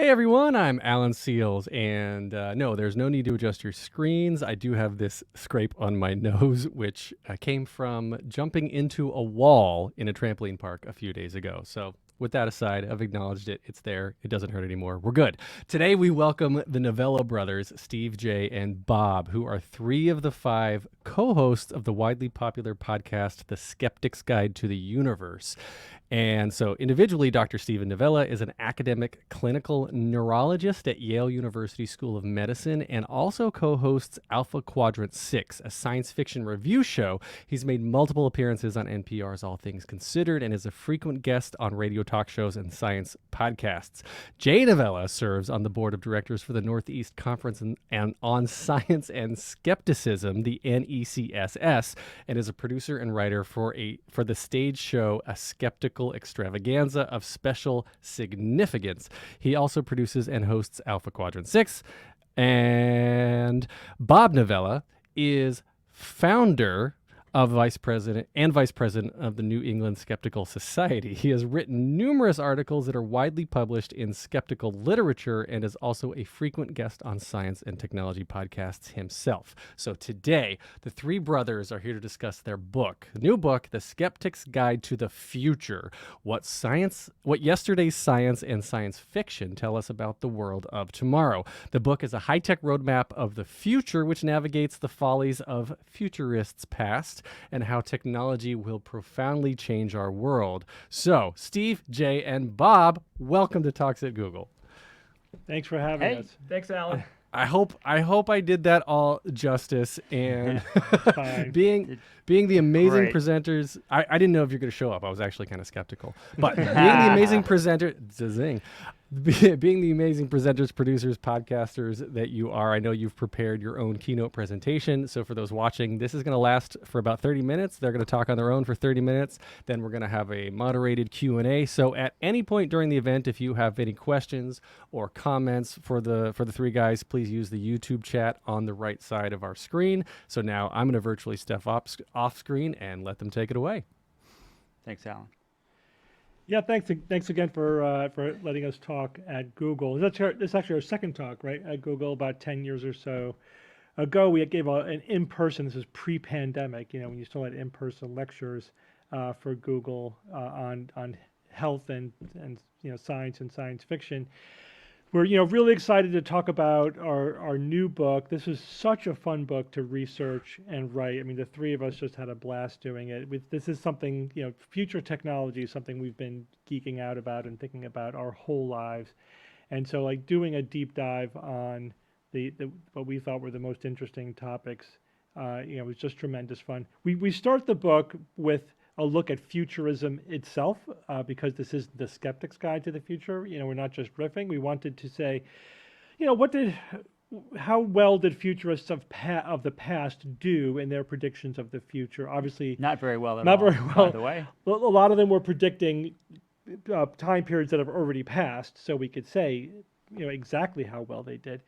Hey everyone, I'm Alan Seals, and no, there's no need to adjust your screens. I do have this scrape on my nose, which came from jumping into a wall in a trampoline park a few days ago. So, with that aside, I've acknowledged it. It's there. It doesn't hurt anymore. We're good. Today, we welcome the Novello brothers, Steve J. and Bob, who are three of the five co hosts of the widely popular podcast, The Skeptic's Guide to the Universe. And so, individually, Dr. Steven Novella is an academic clinical neurologist at Yale University School of Medicine and also co hosts Alpha Quadrant 6, a science fiction review show. He's made multiple appearances on NPR's All Things Considered and is a frequent guest on radio talk shows and science podcasts. Jay Novella serves on the board of directors for the Northeast Conference and on Science and Skepticism, the NECSS, and is a producer and writer for the stage show A Skeptical Extravaganza of Special Significance. He also produces and hosts Alpha Quadrant 6. And Bob Novella is founder of vice president of the New England Skeptical Society. He has written numerous articles that are widely published in skeptical literature and is also a frequent guest on science and technology podcasts himself. So today, the three brothers are here to discuss their new book, The Skeptic's Guide to the Future, what yesterday's science and science fiction tell us about the world of tomorrow. The book is a high-tech roadmap of the future, which navigates the follies of futurists past and how technology will profoundly change our world. So, Steve, Jay, and Bob, welcome to Talks at Google. Thanks for having us. Thanks, Alan. I hope I did that all justice, and being the amazing presenters. I didn't know if you're going to show up. I was actually kind of skeptical, but being the amazing presenter, being the amazing presenters, producers, podcasters that you are, I know you've prepared your own keynote presentation. So for those watching, this is going to last for about 30 minutes. They're going to talk on their own for 30 minutes. Then we're going to have a moderated Q&A. So at any point during the event, if you have any questions or comments for the three guys, please use the YouTube chat on the right side of our screen. So now I'm going to virtually step off screen and let them take it away. Thanks, Alan. Yeah, thanks again for letting us talk at Google. This is actually our second talk, right, at Google. About 10 years or so ago, we gave an in-person. This is pre-pandemic, when you still had in-person lectures for Google on health and science and science fiction. We're really excited to talk about our new book. This is such a fun book to research and write. I mean, the three of us just had a blast doing it. This is something, future technology is something we've been geeking out about and thinking about our whole lives. And so doing a deep dive on the what we thought were the most interesting topics, was just tremendous fun. We start the book with a look at futurism itself, because this is the Skeptic's Guide to the Future. We're not just riffing. We wanted to say, how well did futurists of the past do in their predictions of the future? Obviously, not very well at all. Not very well, by the way. A lot of them were predicting time periods that have already passed, so we could say, exactly how well they did.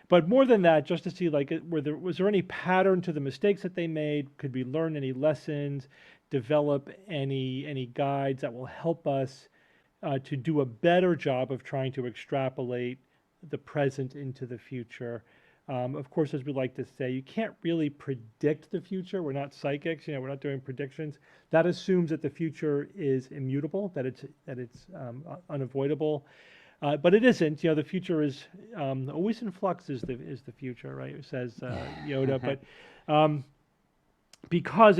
But more than that, just to see was there any pattern to the mistakes that they made? Could we learn any lessons? Develop any guides that will help us to do a better job of trying to extrapolate the present into the future. Of course, as we like to say, you can't really predict the future. We're not psychics. We're not doing predictions. That assumes that the future is immutable, that it's unavoidable. But it isn't. The future is always in flux. Is the future, right? It says Yoda. But because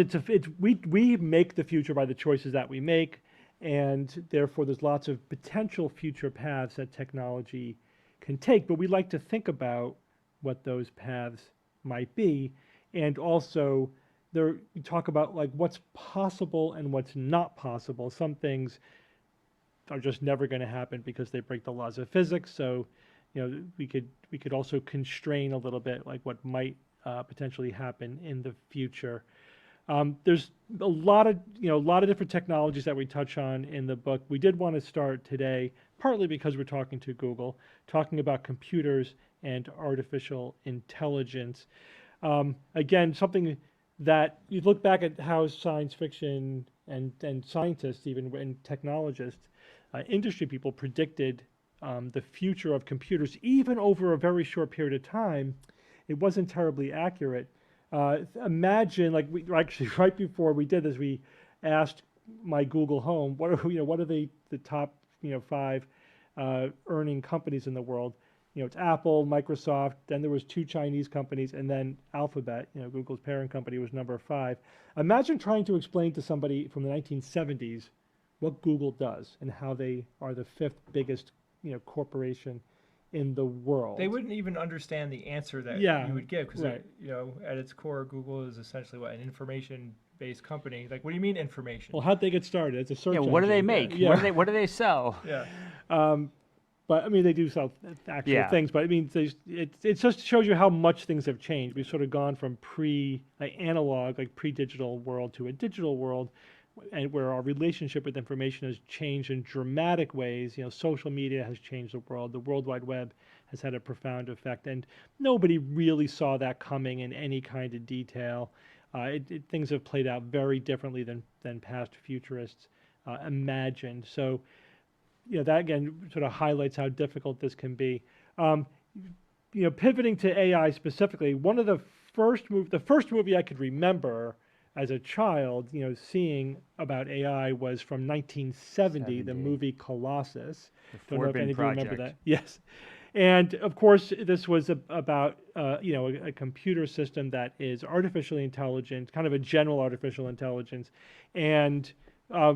we make the future by the choices that we make, and therefore there's lots of potential future paths that technology can take. But we like to think about what those paths might be, and also we talk about what's possible and what's not possible. Some things are just never going to happen because they break the laws of physics. So, we could also constrain a little bit what might potentially happen in the future. There's a lot of different technologies that we touch on in the book. We did want to start today, partly because we're talking to Google, talking about computers and artificial intelligence. Again, something that you look back at how science fiction and scientists, even and technologists, industry people predicted the future of computers, even over a very short period of time, it wasn't terribly accurate. Imagine, like we actually right before we did this, we asked my Google Home, what are the top 5 earning companies in the world? It's Apple, Microsoft. Then there was 2 Chinese companies, and then Alphabet. Google's parent company was number 5. Imagine trying to explain to somebody from the 1970s what Google does and how they are the 5th biggest corporation in the world. They wouldn't even understand the answer that Yeah, you would give because right. at its core, Google is essentially what, an information-based company. Like, what do you mean information? Well, how'd they get started? It's a search Yeah, what do they engine. make? Yeah. What do they sell? Yeah. But I mean, they do sell actual Yeah. things. But I mean, it just shows you how much things have changed. We've sort of gone from analog, like pre-digital world to a digital world, and where our relationship with information has changed in dramatic ways. Social media has changed the world. The World Wide Web has had a profound effect, and nobody really saw that coming in any kind of detail. Things have played out very differently than past futurists imagined. So, that again sort of highlights how difficult this can be. Pivoting to AI specifically, one of the first movie I could remember as a child, seeing about AI was from 1970, the 70. movie Colossus. The Don't know if Forbin any of you remember Project. that. Yes. And of course, this was about a computer system that is artificially intelligent, kind of a general artificial intelligence, and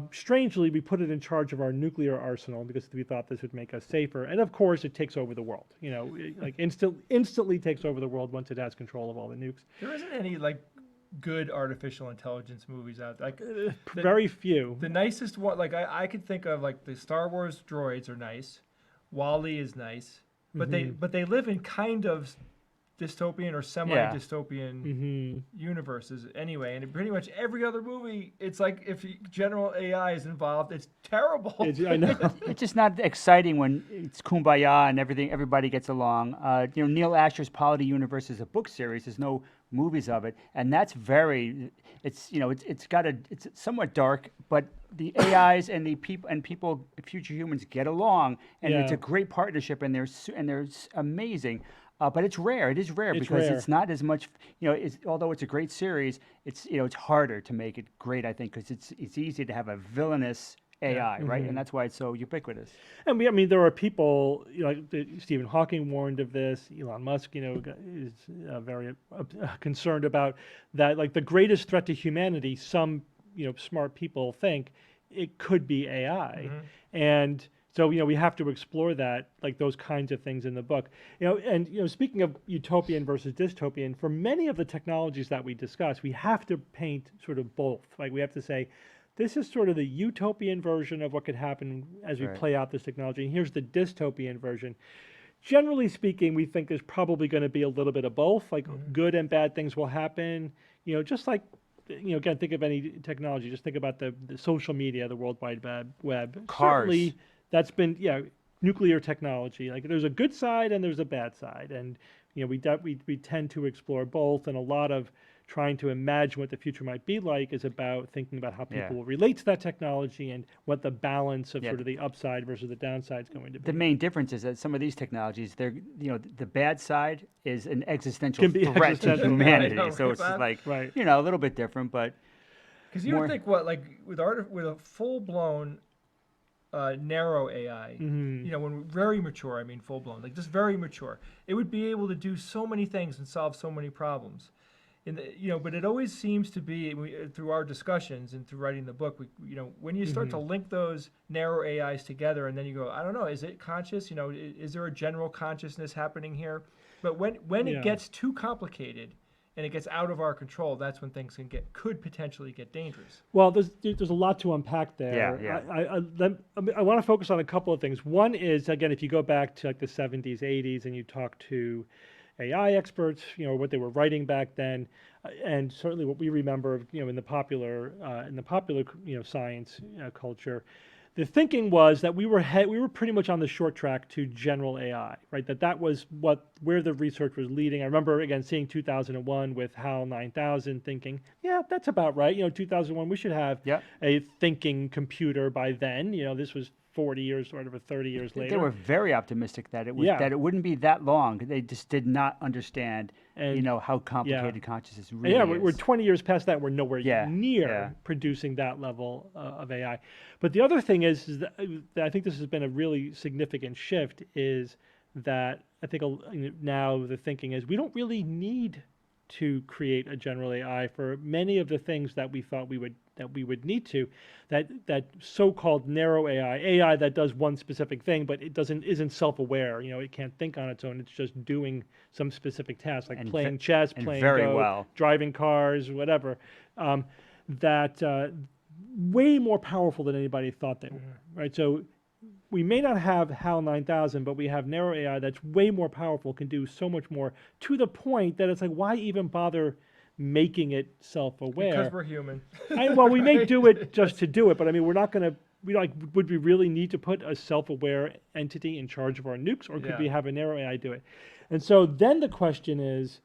strangely, we put it in charge of our nuclear arsenal because we thought this would make us safer. And of course, it takes over the world. Instantly takes over the world once it has control of all the nukes. There isn't any good artificial intelligence movies out there. Very few. The nicest one, I could think of, the Star Wars droids are nice, Wall-E is nice, but they live in kind of dystopian or semi-dystopian universes anyway, and in pretty much every other movie, it's like if general AI is involved, it's terrible. I know. It's just not exciting when it's kumbaya and everybody gets along. Neil Asher's Polity Universe is a book series. There's no movies of it, and that's it's somewhat dark, but the AIs and the people, future humans get along, and it's Yeah. a great partnership, and they're amazing. But it's rare. It is rare It's because rare. it's not as much. Although it's a great series, it's harder to make it great. I think because it's easy to have a villainous AI, right? And that's why it's so ubiquitous. And I mean, there are people, Stephen Hawking warned of this. Elon Musk, is very concerned about that. Like the greatest threat to humanity, some, smart people think it could be AI. And so, we have to explore that, like those kinds of things in the book. And speaking of utopian versus dystopian, for many of the technologies that we discuss, we have to paint sort of both. Like we have to say, this is sort of the utopian version of what could happen as we Right. play out this technology, and here's the dystopian version. Generally speaking, we think there's probably going to be a little bit of both, like good and bad things will happen. Just like, again, think of any technology. Just think about the social media, the World Wide Web. Cars. Certainly, that's been, nuclear technology. Like there's a good side and there's a bad side, and we tend to explore both. And a lot of trying to imagine what the future might be like is about thinking about how people Yeah. will relate to that technology and what the balance of Yeah. sort of the upside versus the downside is going to be. The main difference is that some of these technologies, the bad side is an existential Can be threat to existential. humanity. I know, So it's right, just like, Right. a little bit different, but Because you More- would think with a full-blown narrow AI, Mhm. when we're very mature, I mean full-blown, like just very mature, it would be able to do so many things and solve so many problems. But it always seems to be through our discussions and through writing the book, when you start to link those narrow AIs together, and then you go, I don't know, is it conscious? Is there a general consciousness happening here? But when Yeah. it gets too complicated and it gets out of our control, that's when things could potentially get dangerous. Well, there's a lot to unpack there. Yeah. I want to focus on a couple of things. One is, again, if you go back to like the 70s, 80s, and you talk to AI experts, what they were writing back then, and certainly what we remember, in the popular science culture, the thinking was that we were pretty much on the short track to general AI, right? That was where the research was leading. I remember again seeing 2001 with HAL 9000, thinking, yeah, that's about right. 2001, we should have Yep. a thinking computer by then. This was 40 years or whatever, 30 years later. They were very optimistic that it was Yeah. that it wouldn't be that long. They just did not understand, And- how complicated consciousness And really yeah, is. we're 20 years past that. We're nowhere Yeah, near yeah. producing that level of AI. But the other thing is that I think this has been a really significant shift is that I think now the thinking is we don't really need to create a general AI for many of the things that we thought we would need to. That so-called narrow AI that does one specific thing, but it isn't self-aware. It can't think on its own. It's just doing some specific task, like And playing chess, and playing very Go, well. driving cars, whatever. Way more powerful than anybody thought they were. Right. So we may not have HAL 9000, but we have narrow AI that's way more powerful, can do so much more, to the point that it's like, why even bother making it self-aware? Because we're human. Well, we may do it just to do it, but I mean, we're not going to. Would we really need to put a self-aware entity in charge of our nukes, or could Yeah. we have a narrow AI do it? And so then the question is,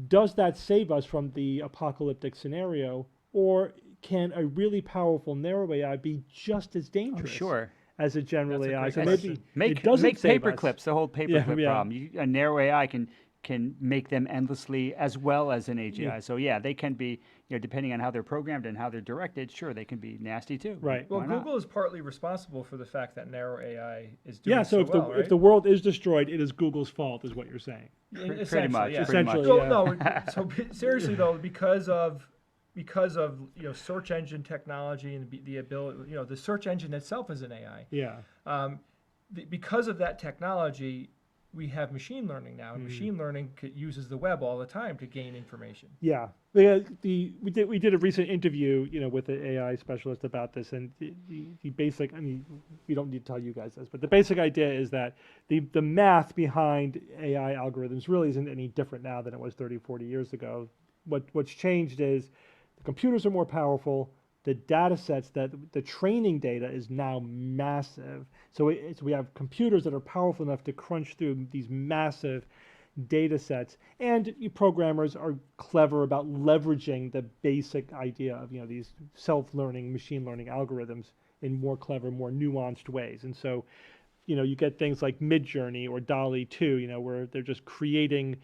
does that save us from the apocalyptic scenario, or can a really powerful narrow AI be just as dangerous sure. as a general That's a AI? great So question. maybe it doesn't Make save paper us. clips, the whole paperclip Yeah. problem. A narrow AI can make them endlessly as well as an AGI. Yeah. So yeah, they can be, depending on how they're programmed and how they're directed, sure, they can be nasty too. Right. Well, Why not? Google is partly responsible for the fact that narrow AI is doing Yeah. So if the well, right? if the world is destroyed, it is Google's fault, is what you're saying. Essentially, much, yeah. pretty much. Essentially, Well, yeah. no. So seriously though, because of search engine technology and the ability, the search engine itself is an AI. Yeah. Because of that technology, we have machine learning now, and machine learning uses the web all the time to gain information. Yeah, we did a recent interview, with an AI specialist about this, and the basic. I mean, we don't need to tell you guys this, but the basic idea is that the math behind AI algorithms really isn't any different now than it was 30, 40 years ago. What's changed is the computers are more powerful. The data sets the training data is now massive. So we have computers that are powerful enough to crunch through these massive data sets, and programmers are clever about leveraging the basic idea of these self-learning machine learning algorithms in more clever, more nuanced ways. And so you get things like Midjourney or DALL-E 2, where they're just creating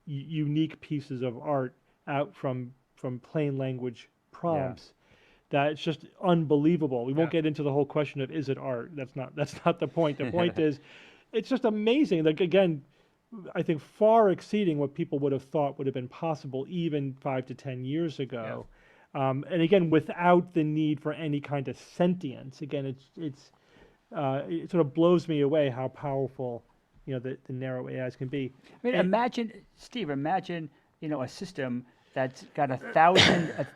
unique pieces of art out from plain language prompts. That it's just unbelievable. We won't Yeah. get into the whole question of is it art. That's not the point. The point is, it's just amazing. Like again, I think far exceeding what people would have thought would have been possible even 5 to 10 years ago. And again, without the need for any kind of sentience. Again, it sort of blows me away how powerful the narrow AIs can be. I mean, And- imagine, Steve, a system that's got a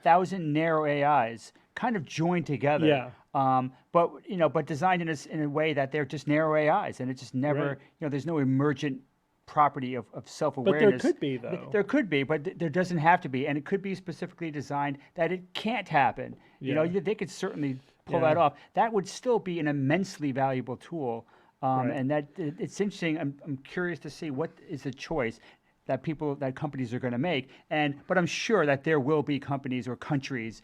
thousand narrow AIs kind of joined together. Yeah. But designed in a way that they're just narrow AIs, and it just never, Right. there's no emergent property of But self-awareness. there could be though. There could be, but there doesn't have to be, and it could be specifically designed that it can't happen. Yeah. They could certainly pull Yeah. that off. That would still be an immensely valuable tool, Right. and it's interesting. I'm curious to see what is the choice that companies are going to make, but I'm sure that there will be companies or countries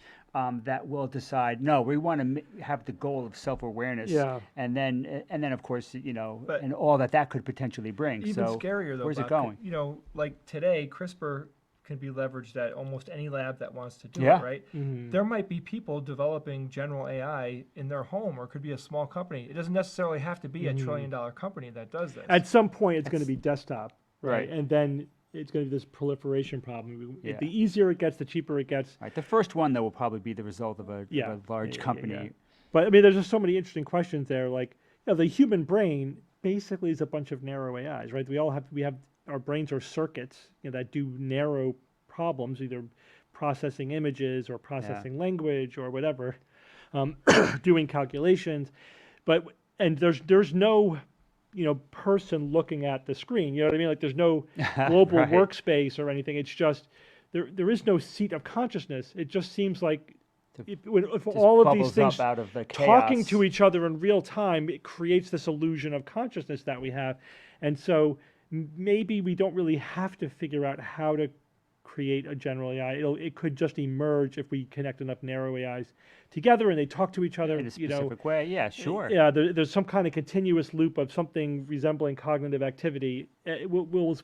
that will decide, no, we want to have the goal of self-awareness, Yeah. and then of course, But and all that could potentially bring. Even So scarier though. where's it Bob, going? like today, CRISPR can be leveraged at almost any lab that wants to do Yeah. it, right? Mhm. There might be people developing general AI in their home, or it could be a small company. It doesn't necessarily have to be a $1 trillion company that does this. At some point, it's going to be desktop, Right. And then it's going to be this proliferation problem. Yeah. The easier it gets, the cheaper it gets. Right. The first one, though, will probably be the result of a large company. Yeah. But I mean, there's just so many interesting questions there. Like, the human brain basically is a bunch of narrow AIs, right? We have our brains are circuits, that do narrow problems, either processing images or processing language or whatever, doing calculations. And there's no person looking at the screen. You know what I mean? Like there's no global Right. workspace or anything. It's just there is no seat of consciousness. It just seems like if Just all of bubbles these things up out of the talking chaos. to each other in real time, it creates this illusion of consciousness that we have. And so maybe we don't really have to figure out how to create a general AI. It could just emerge if we connect enough narrow AIs together and they talk to each other. In a specific way, yeah, sure. Yeah, there's some kind of continuous loop of something resembling cognitive activity. We'll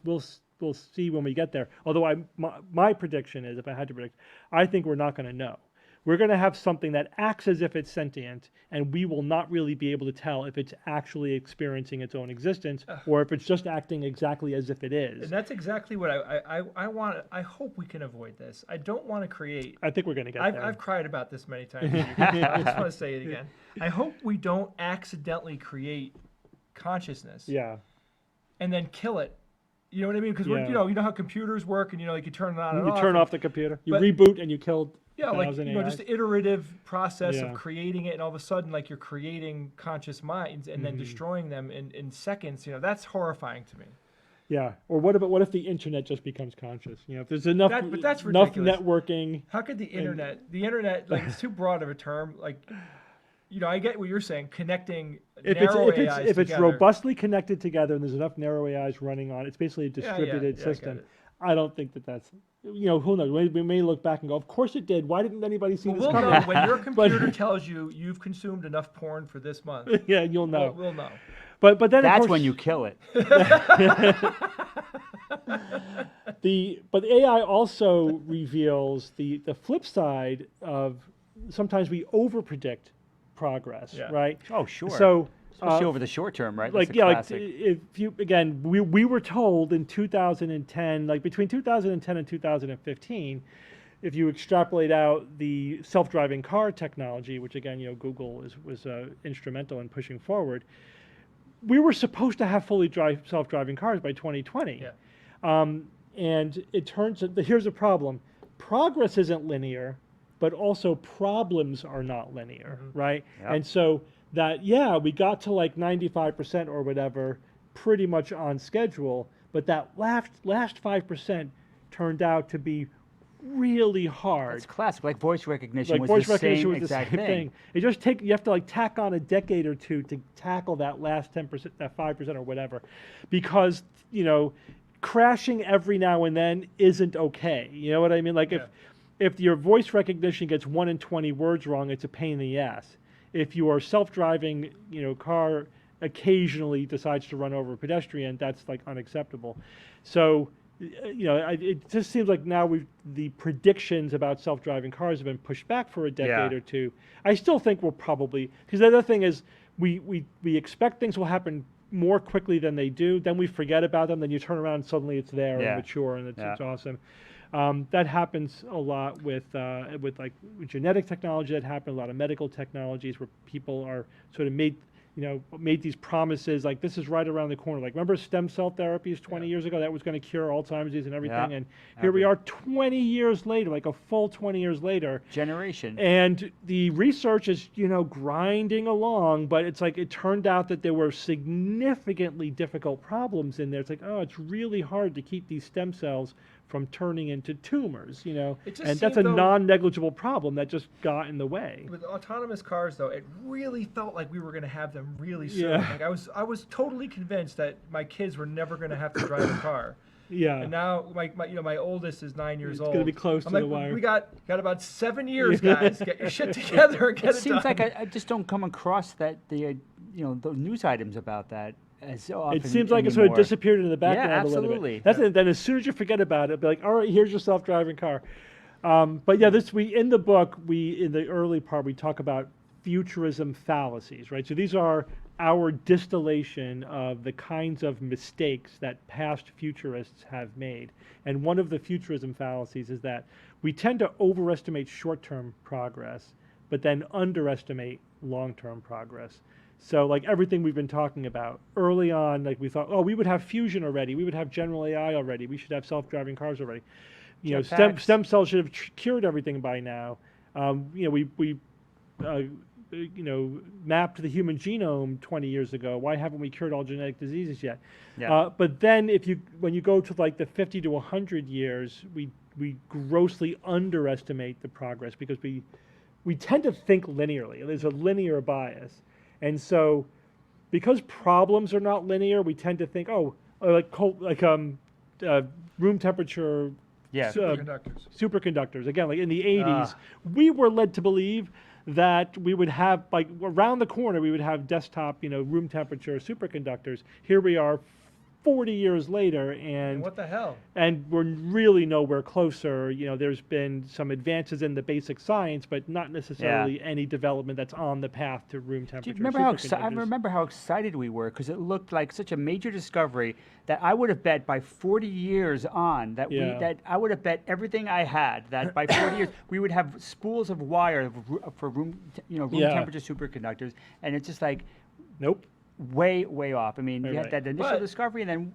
see when we get there. Although my prediction is, if I had to predict, I think we're not going to know. We're going to have something that acts as if it's sentient, and we will not really be able to tell if it's actually experiencing its own existence or if it's just acting exactly as if it is. And that's exactly what I want. I hope we can avoid this. I don't want to create. I think we're going to get there. I've cried about this many times. I just want to say it again. I hope we don't accidentally create consciousness Yeah. and then kill it. You know what I mean? Because Yeah. you know how computers work, and like you turn it on and You off. turn and- off the computer, you but- reboot, and you killed Yeah, like 1,000 just AIs. the iterative process Yeah. of creating it, and all of a sudden, like you're creating conscious minds and then destroying them in seconds. That's horrifying to me. Yeah. Or what if the internet just becomes conscious? If there's enough But that's enough ridiculous. networking. How could the internet, like it's too broad of a term. Like, I get what you're saying, connecting narrow AIs If it's together. robustly connected together and there's enough narrow AIs running on, it's basically a Yeah, distributed I get system. it. I don't think that's, who knows? We may look back and go, of course it did. Why didn't anybody see this We'll coming? know when your computer tells you you've consumed enough porn for this month. Yeah, you'll know. We'll know. But then of That's course, when you kill it. but AI also reveals the flip side of sometimes we overpredict progress, Yeah. right? Oh, sure. So Especially over the short term, right? like That's a classic. if you again we were told in 2010, like between 2010 and 2015, if you extrapolate out the self-driving car technology, which again Google was instrumental in pushing forward, we were supposed to have fully self-driving cars by 2020. Yeah. And it turns out here's a problem: progress isn't linear, but also problems are not linear, right? Yep. And so we got to like 95% or whatever, pretty much on schedule, but that last 5% turned out to be really hard. It's classic. Like voice recognition Like was voice the recognition same was the exact same thing. It just you have to like tack on a decade or two to tackle that last 10%, that 5% or whatever, because crashing every now and then isn't okay. You know what I mean? Like if your voice recognition gets 1 in 20 words wrong, it's a pain in the ass. If your self-driving car occasionally decides to run over a pedestrian, that's like unacceptable. So it just seems like now the predictions about self-driving cars have been pushed back for a decade Yeah. or two. I still think we'll probably, because the other thing is we expect things will happen more quickly than they do. Then we forget about them. Then you turn around and suddenly it's there Yeah. and mature and it's Yeah. awesome. That happens a lot with like genetic technology. That happens a lot of medical technologies where people are sort of made these promises like this is right around the corner. Like remember stem cell therapies 20 years ago that was going to cure Alzheimer's disease and everything, Yeah. and here we are 20 years later, like a full 20 years later, generation. and the research is grinding along, but it's like it turned out that there were significantly difficult problems in there. It's like, oh, it's really hard to keep these stem cells from turning into tumors, It just and that's a seemed, though- non-negligible problem that just got in the way. With autonomous cars, though, it really felt like we were going to have them really soon. Yeah. Like I was totally convinced that my kids were never going to have to drive a car. Yeah. And now, my oldest is 9 years It's old. gonna be close I'm to like, the wire. We got about 7 years, guys. Get your shit together and get It it seems done. like I just don't come across that the news items about that as often It seems like it sort of anymore. disappeared into the background a little absolutely. bit. Then as soon as you forget about it, it'll be like, all right, here's your self-driving car. But yeah, in the book, in the early part, we talk about futurism fallacies, right? So these are our distillation of the kinds of mistakes that past futurists have made. And one of the futurism fallacies is that we tend to overestimate short-term progress, but then underestimate long-term progress. So like everything we've been talking about early on, like we thought, oh, we would have fusion already. We would have general AI already. We should have self-driving cars already. Jetpacks. Stem cells should have cured everything by now. We mapped the human genome 20 years ago. Why haven't we cured all genetic diseases yet? Yeah. But then when you go to like the 50 to 100 years, we grossly underestimate the progress because we tend to think linearly. There's a linear bias. And so because problems are not linear, we tend to think, room temperature Yeah. Superconductors. superconductors. Again, like in the 80s, we were led to believe that we would have, like around the corner, we would have desktop, room temperature superconductors. Here we are 40 years later, And and what the hell? we're really nowhere closer. There's been some advances in the basic science, but not necessarily any development that's on the path to room Do temperature you remember how I superconductors. remember how excited we were because it looked like such a major discovery that I would have bet by 40 years on that Yeah. that I would have bet everything I had that by 40 years we would have spools of wire for room Yeah. temperature superconductors, and it's just like Nope. way off. I mean, Right, you right. had that initial But- discovery, and then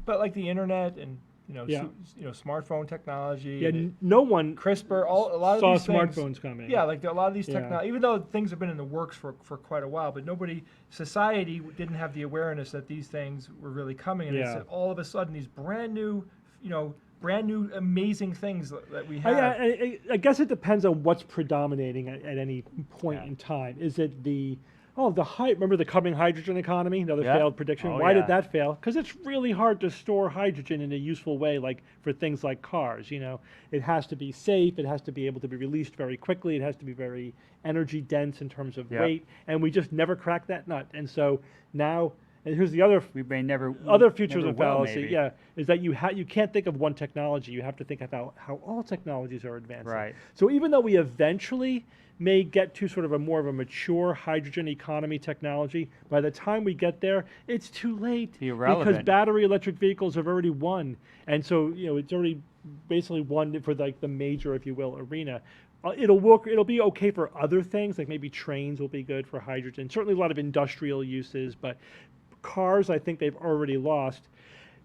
But like the internet and Yeah. smartphone technology, Yeah, and no one CRISPR, a lot saw of these things. smartphones coming. Yeah, like a lot of these Yeah. technology, even though things have been in the works for quite a while, but society didn't have the awareness that these things were really coming, and Yeah. it's all of a sudden these brand new amazing things that we I, have. I guess it depends on what's predominating at any point Yeah. in time. Is it remember the coming hydrogen economy? Another Yeah. failed prediction. Oh, Why yeah. did that fail? Because it's really hard to store hydrogen in a useful way, like for things like cars. It has to be safe. It has to be able to be released very quickly. It has to be very energy dense in terms of Yeah. weight. And we just never cracked that nut. And so now, and here's the other we may never other features never of will, fallacy, maybe. yeah, is that you can't think of one technology. You have to think about how all technologies are advancing. Right. So even though we eventually may get to sort of a more of a mature hydrogen economy technology, by the time we get there, it's too late because Irrelevant. battery electric vehicles have already won, and so it's already basically won for like the major, if you will, arena. It'll work. It'll be okay for other things, like maybe trains will be good for hydrogen. Certainly a lot of industrial uses, but cars, I think they've already lost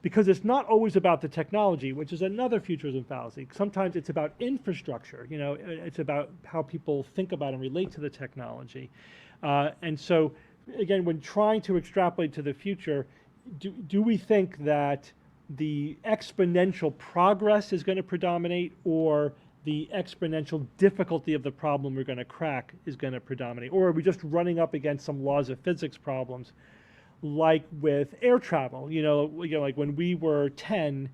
because it's not always about the technology, which is another futurism fallacy. Sometimes it's about infrastructure. It's about how people think about and relate to the technology. And so, again, when trying to extrapolate to the future, do we think that the exponential progress is going to predominate, or the exponential difficulty of the problem we're going to crack is going to predominate? Or are we just running up against some laws of physics problems? Like with air travel, like when we were 10,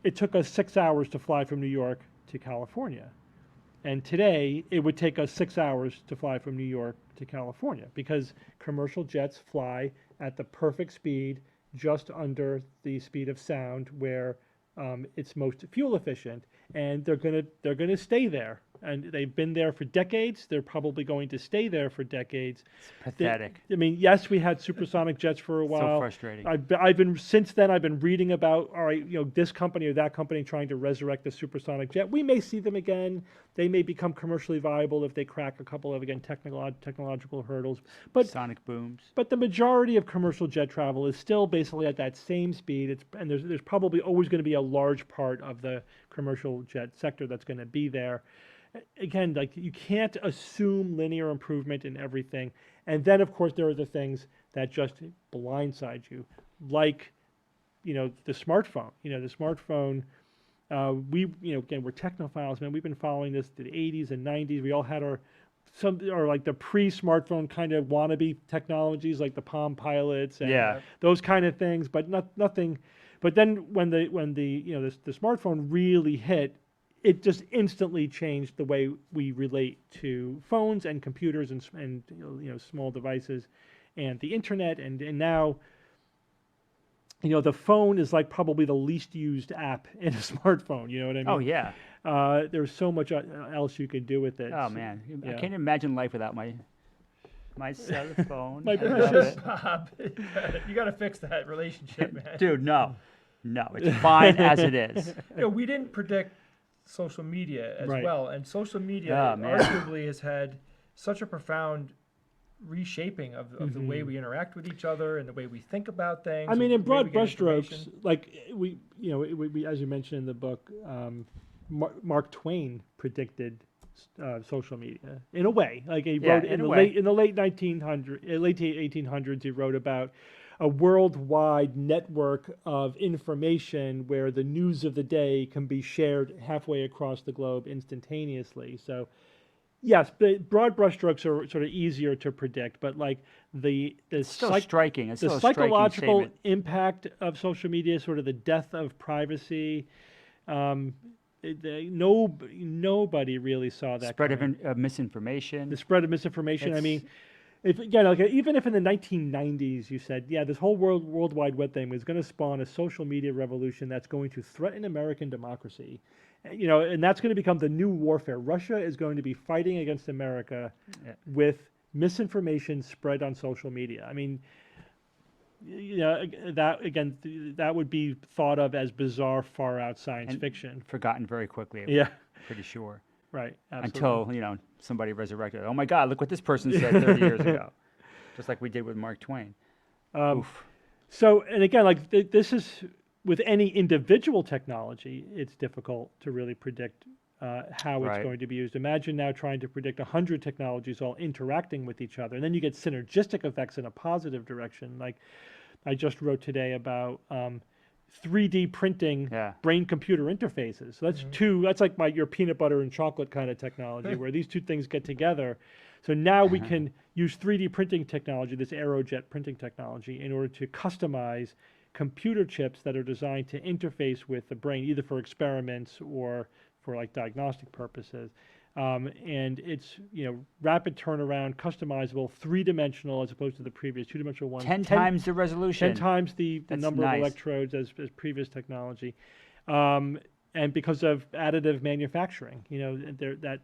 it took us 6 hours to fly from New York to California. And today, it would take us 6 hours to fly from New York to California because commercial jets fly at the perfect speed, just under the speed of sound, where it's most fuel efficient. And they're gonna stay there. And they've been there for decades. They're probably going to stay there for decades. Pathetic. I mean, yes, we had supersonic jets for a while. frustrating. I've been since then. I've been reading about this company or that company trying to resurrect the supersonic jet. We may see them again. They may become commercially viable if they crack a couple of technological hurdles. But Sonic booms. but the majority of commercial jet travel is still basically at that same speed. And there's probably always going to be a large part of the commercial jet sector that's going to be there. Again, like you can't assume linear improvement in everything. And then, of course, there are the things that just blindside you, like, the smartphone. The smartphone. Again, we're technophiles, man. We've been following this to the 80s and 90s. We all had our like the pre-smartphone kind of wannabe technologies, like the Palm Pilots and Yeah. those kind of things. But nothing. But then when the smartphone really hit, it just instantly changed the way we relate to phones and computers and small devices, and the internet, and now. The phone is like probably the least used app in a smartphone. You know what I mean? Oh yeah. There's so much else you can do with it. Oh man, I yeah. can't imagine life without my cell phone. My I love precious- it. Bob, you got to fix that relationship, man. Dude, no, it's fine as it is. We didn't predict social media as Right. well, and social media Oh, man. arguably has had such a profound reshaping of the way we interact with each other and the way we think about things. I mean, the in way broad we get brushstrokes, information. like we, as you mentioned in the book, Mark Twain predicted social media in a way. Like he Yeah, wrote in a way. in the late 1800s, he wrote about a worldwide network of information where the news of the day can be shared halfway across the globe instantaneously. So, yes, the broad brushstrokes are sort of easier to predict, but like the Still striking. It's the still a striking psychological statement. impact of social media, sort of the death of privacy, Nobody really saw that Spread coming. of misinformation. The spread of misinformation. I It's- mean, if again, like even if in the 1990s you said, yeah, this whole World Wide Web thing was going to spawn a social media revolution that's going to threaten American democracy, and that's going to become the new warfare. Russia is going to be fighting against America Yeah. with misinformation spread on social media. I mean, that would be thought of as bizarre, far out science And fiction. Forgotten very quickly. Yeah, Pretty sure. right. Absolutely. Until somebody resurrected. Oh my God! Look what this person said 30 years ago. Just like we did with Mark Twain. Oof. So, and again, like this is with any individual technology, it's difficult to really predict how it's Right. going to be used. Imagine now trying to predict 100 technologies all interacting with each other, and then you get synergistic effects in a positive direction. Like I just wrote today about 3D printing Yeah. brain-computer interfaces. So that's that's like your peanut butter and chocolate kind of technology, where these two things get together. So now we can use 3D printing technology, this Aerojet printing technology, in order to customize computer chips that are designed to interface with the brain, either for experiments or for like diagnostic purposes. And it's rapid turnaround, customizable, three-dimensional as opposed to the previous two-dimensional one. 10 times the resolution. 10 times the That's number nice. of electrodes as previous technology. And because of additive manufacturing, that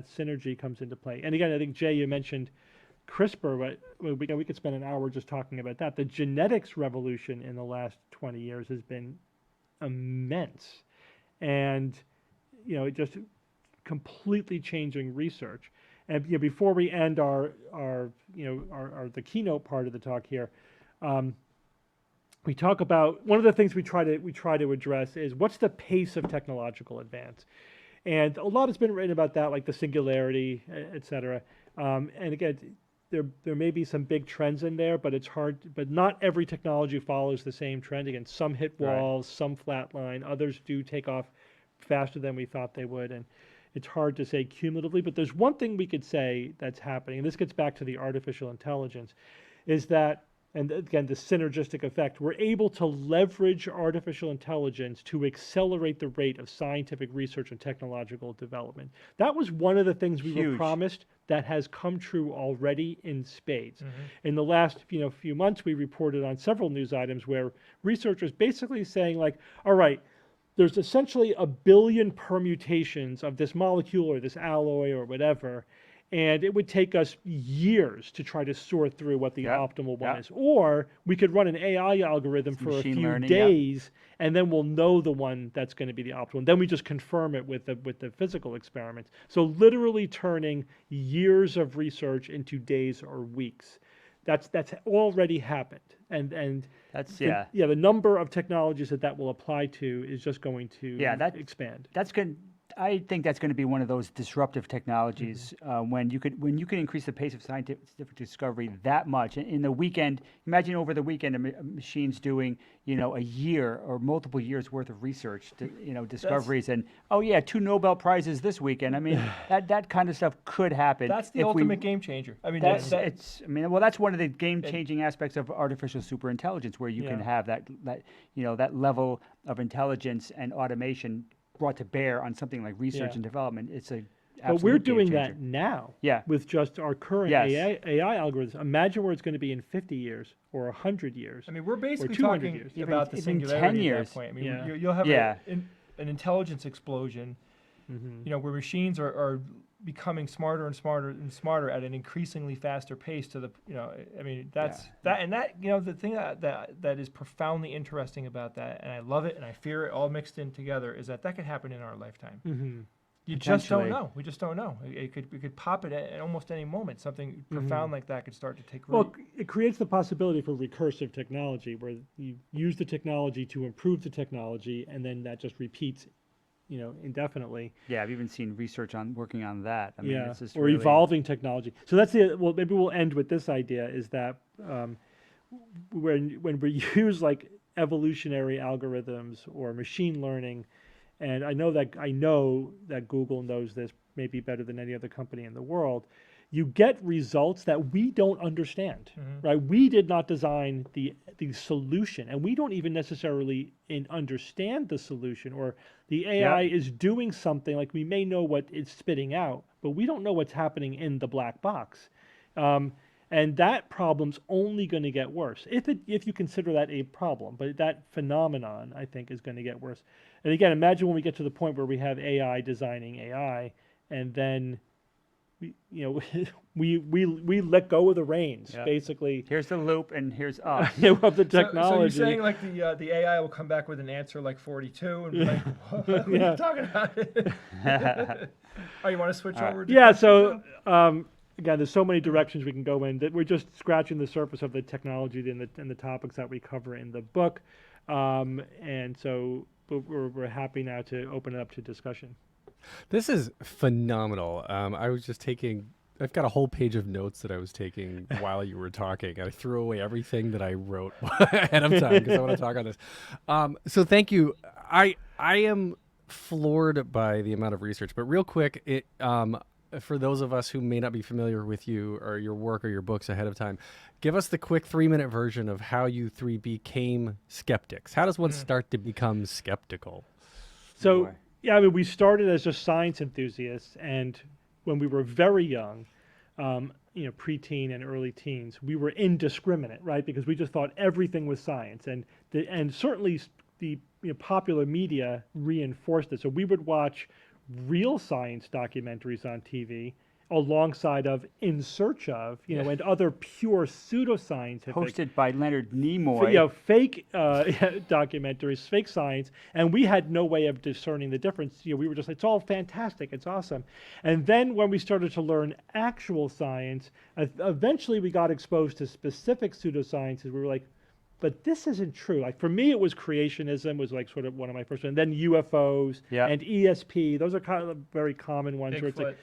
synergy comes into play. And again, I think, Jay, you mentioned CRISPR, but we could spend an hour just talking about that. The genetics revolution in the last 20 years has been immense. And, just completely changing research. And before we end our the keynote part of the talk here, we talk about one of the things we try to address is what's the pace of technological advance, and a lot has been written about that, like the singularity, et cetera. And again, there may be some big trends in there, but it's hard. But not every technology follows the same trend. Again, some hit Right. walls, some flatline, others do take off faster than we thought they would, and it's hard to say cumulatively. But there's one thing we could say that's happening, and this gets back to the artificial intelligence, is that, and again, the synergistic effect, we're able to leverage artificial intelligence to accelerate the rate of scientific research and technological development. That was one of the things we were Huge. promised that has come true already in spades. In the last few months, we reported on several news items where researchers basically saying like, all right, there's essentially 1 billion permutations of this molecule or this alloy or whatever, and it would take us years to try to sort through what the Yep, optimal one yep. is. Or we could run an AI algorithm for a machine few learning, yep. days, and then we'll know the one that's going to be the optimal. Then we just confirm it with the physical experiments. So literally turning years of research into days or weeks. That's already happened, and That's the number of technologies that will apply to is just going to expand. That's good. I think that's going to be one of those disruptive technologies when you can increase the pace of scientific discovery that much. In the weekend, imagine over the weekend, a machine's doing a year or multiple years worth of research, discoveries, and 2 Nobel Prizes this weekend. I mean, that kind of stuff could happen. That's the if we- ultimate game changer. I mean, That's that- that's one of the game-changing aspects of artificial superintelligence, where you can Yeah. have that level of intelligence and automation brought to bear on something like research Yeah. and development. It's a But we're absolute game doing changer. that now. Yeah. With just our current Yes. AI algorithms. Imagine where it's going to be in 50 years or 100 years. I mean, we're basically 200 talking years. about the Even 10 singularity at years. that point. I mean, Yeah. you'll have Yeah. an intelligence explosion, where machines are becoming smarter and smarter and smarter at an increasingly faster pace to the, I mean, that's the thing that is profoundly interesting about that, and I love it and I fear it all mixed in together, is that could happen in our lifetime. You just don't Potentially. know. We just don't know. We could pop it at almost any moment. Something profound like that could start to take root. Well, it creates the possibility for recursive technology where you use the technology to improve the technology, and then that just repeats, indefinitely. Yeah, I've even seen research working on that. I mean, Yeah, it's just or really, evolving technology. So that's well, maybe we'll end with this idea, is that when we use like evolutionary algorithms or machine learning, and I know that Google knows this maybe better than any other company in the world, you get results that we don't understand, right? We did not design the solution, and we don't even necessarily understand the solution, or the AI is doing something, like we may know what it's spitting out, but we don't know what's happening in the black box. And that problem's only going to get worse if you consider that a problem. But that phenomenon, I think, is going to get worse. And again, imagine when we get to the point where we have AI designing AI, and then we let go of the reins, basically. Here's the loop, and here's us. Of the So technology. you're saying like the AI will come back with an answer like 42 and be like, what are you talking about? Oh, you want to switch over? To Yeah. So again, there's so many directions we can go in that we're just scratching the surface of the technology and the topics that we cover in the book. And so we're happy now to open it up to discussion. This is phenomenal. I was just I've got a whole page of notes that I was taking while you were talking. I threw away everything that I wrote ahead of time because I want to talk on this. So thank you. I am floored by the amount of research, but real quick, for those of us who may not be familiar with you or your work or your books ahead of time, give us the quick 3-minute version of how you three became skeptics. How does one start to become skeptical? So, yeah, I mean, we started as just science enthusiasts, and when we were very young, preteen and early teens, we were indiscriminate, right? Because we just thought everything was science, and certainly the popular media reinforced it. So we would watch real science documentaries on TV alongside of In Search Of, and other pure pseudoscientific. Hosted by Leonard Nimoy. Fake documentaries, fake science, and we had no way of discerning the difference. We were just, it's all fantastic, it's awesome. And then when we started to learn actual science, eventually we got exposed to specific pseudosciences. We were like, but this isn't true. Like for me, it was creationism was like sort of one of my first, and then UFOs and ESP. Those are kind of very common ones. Bigfoot. Where it's like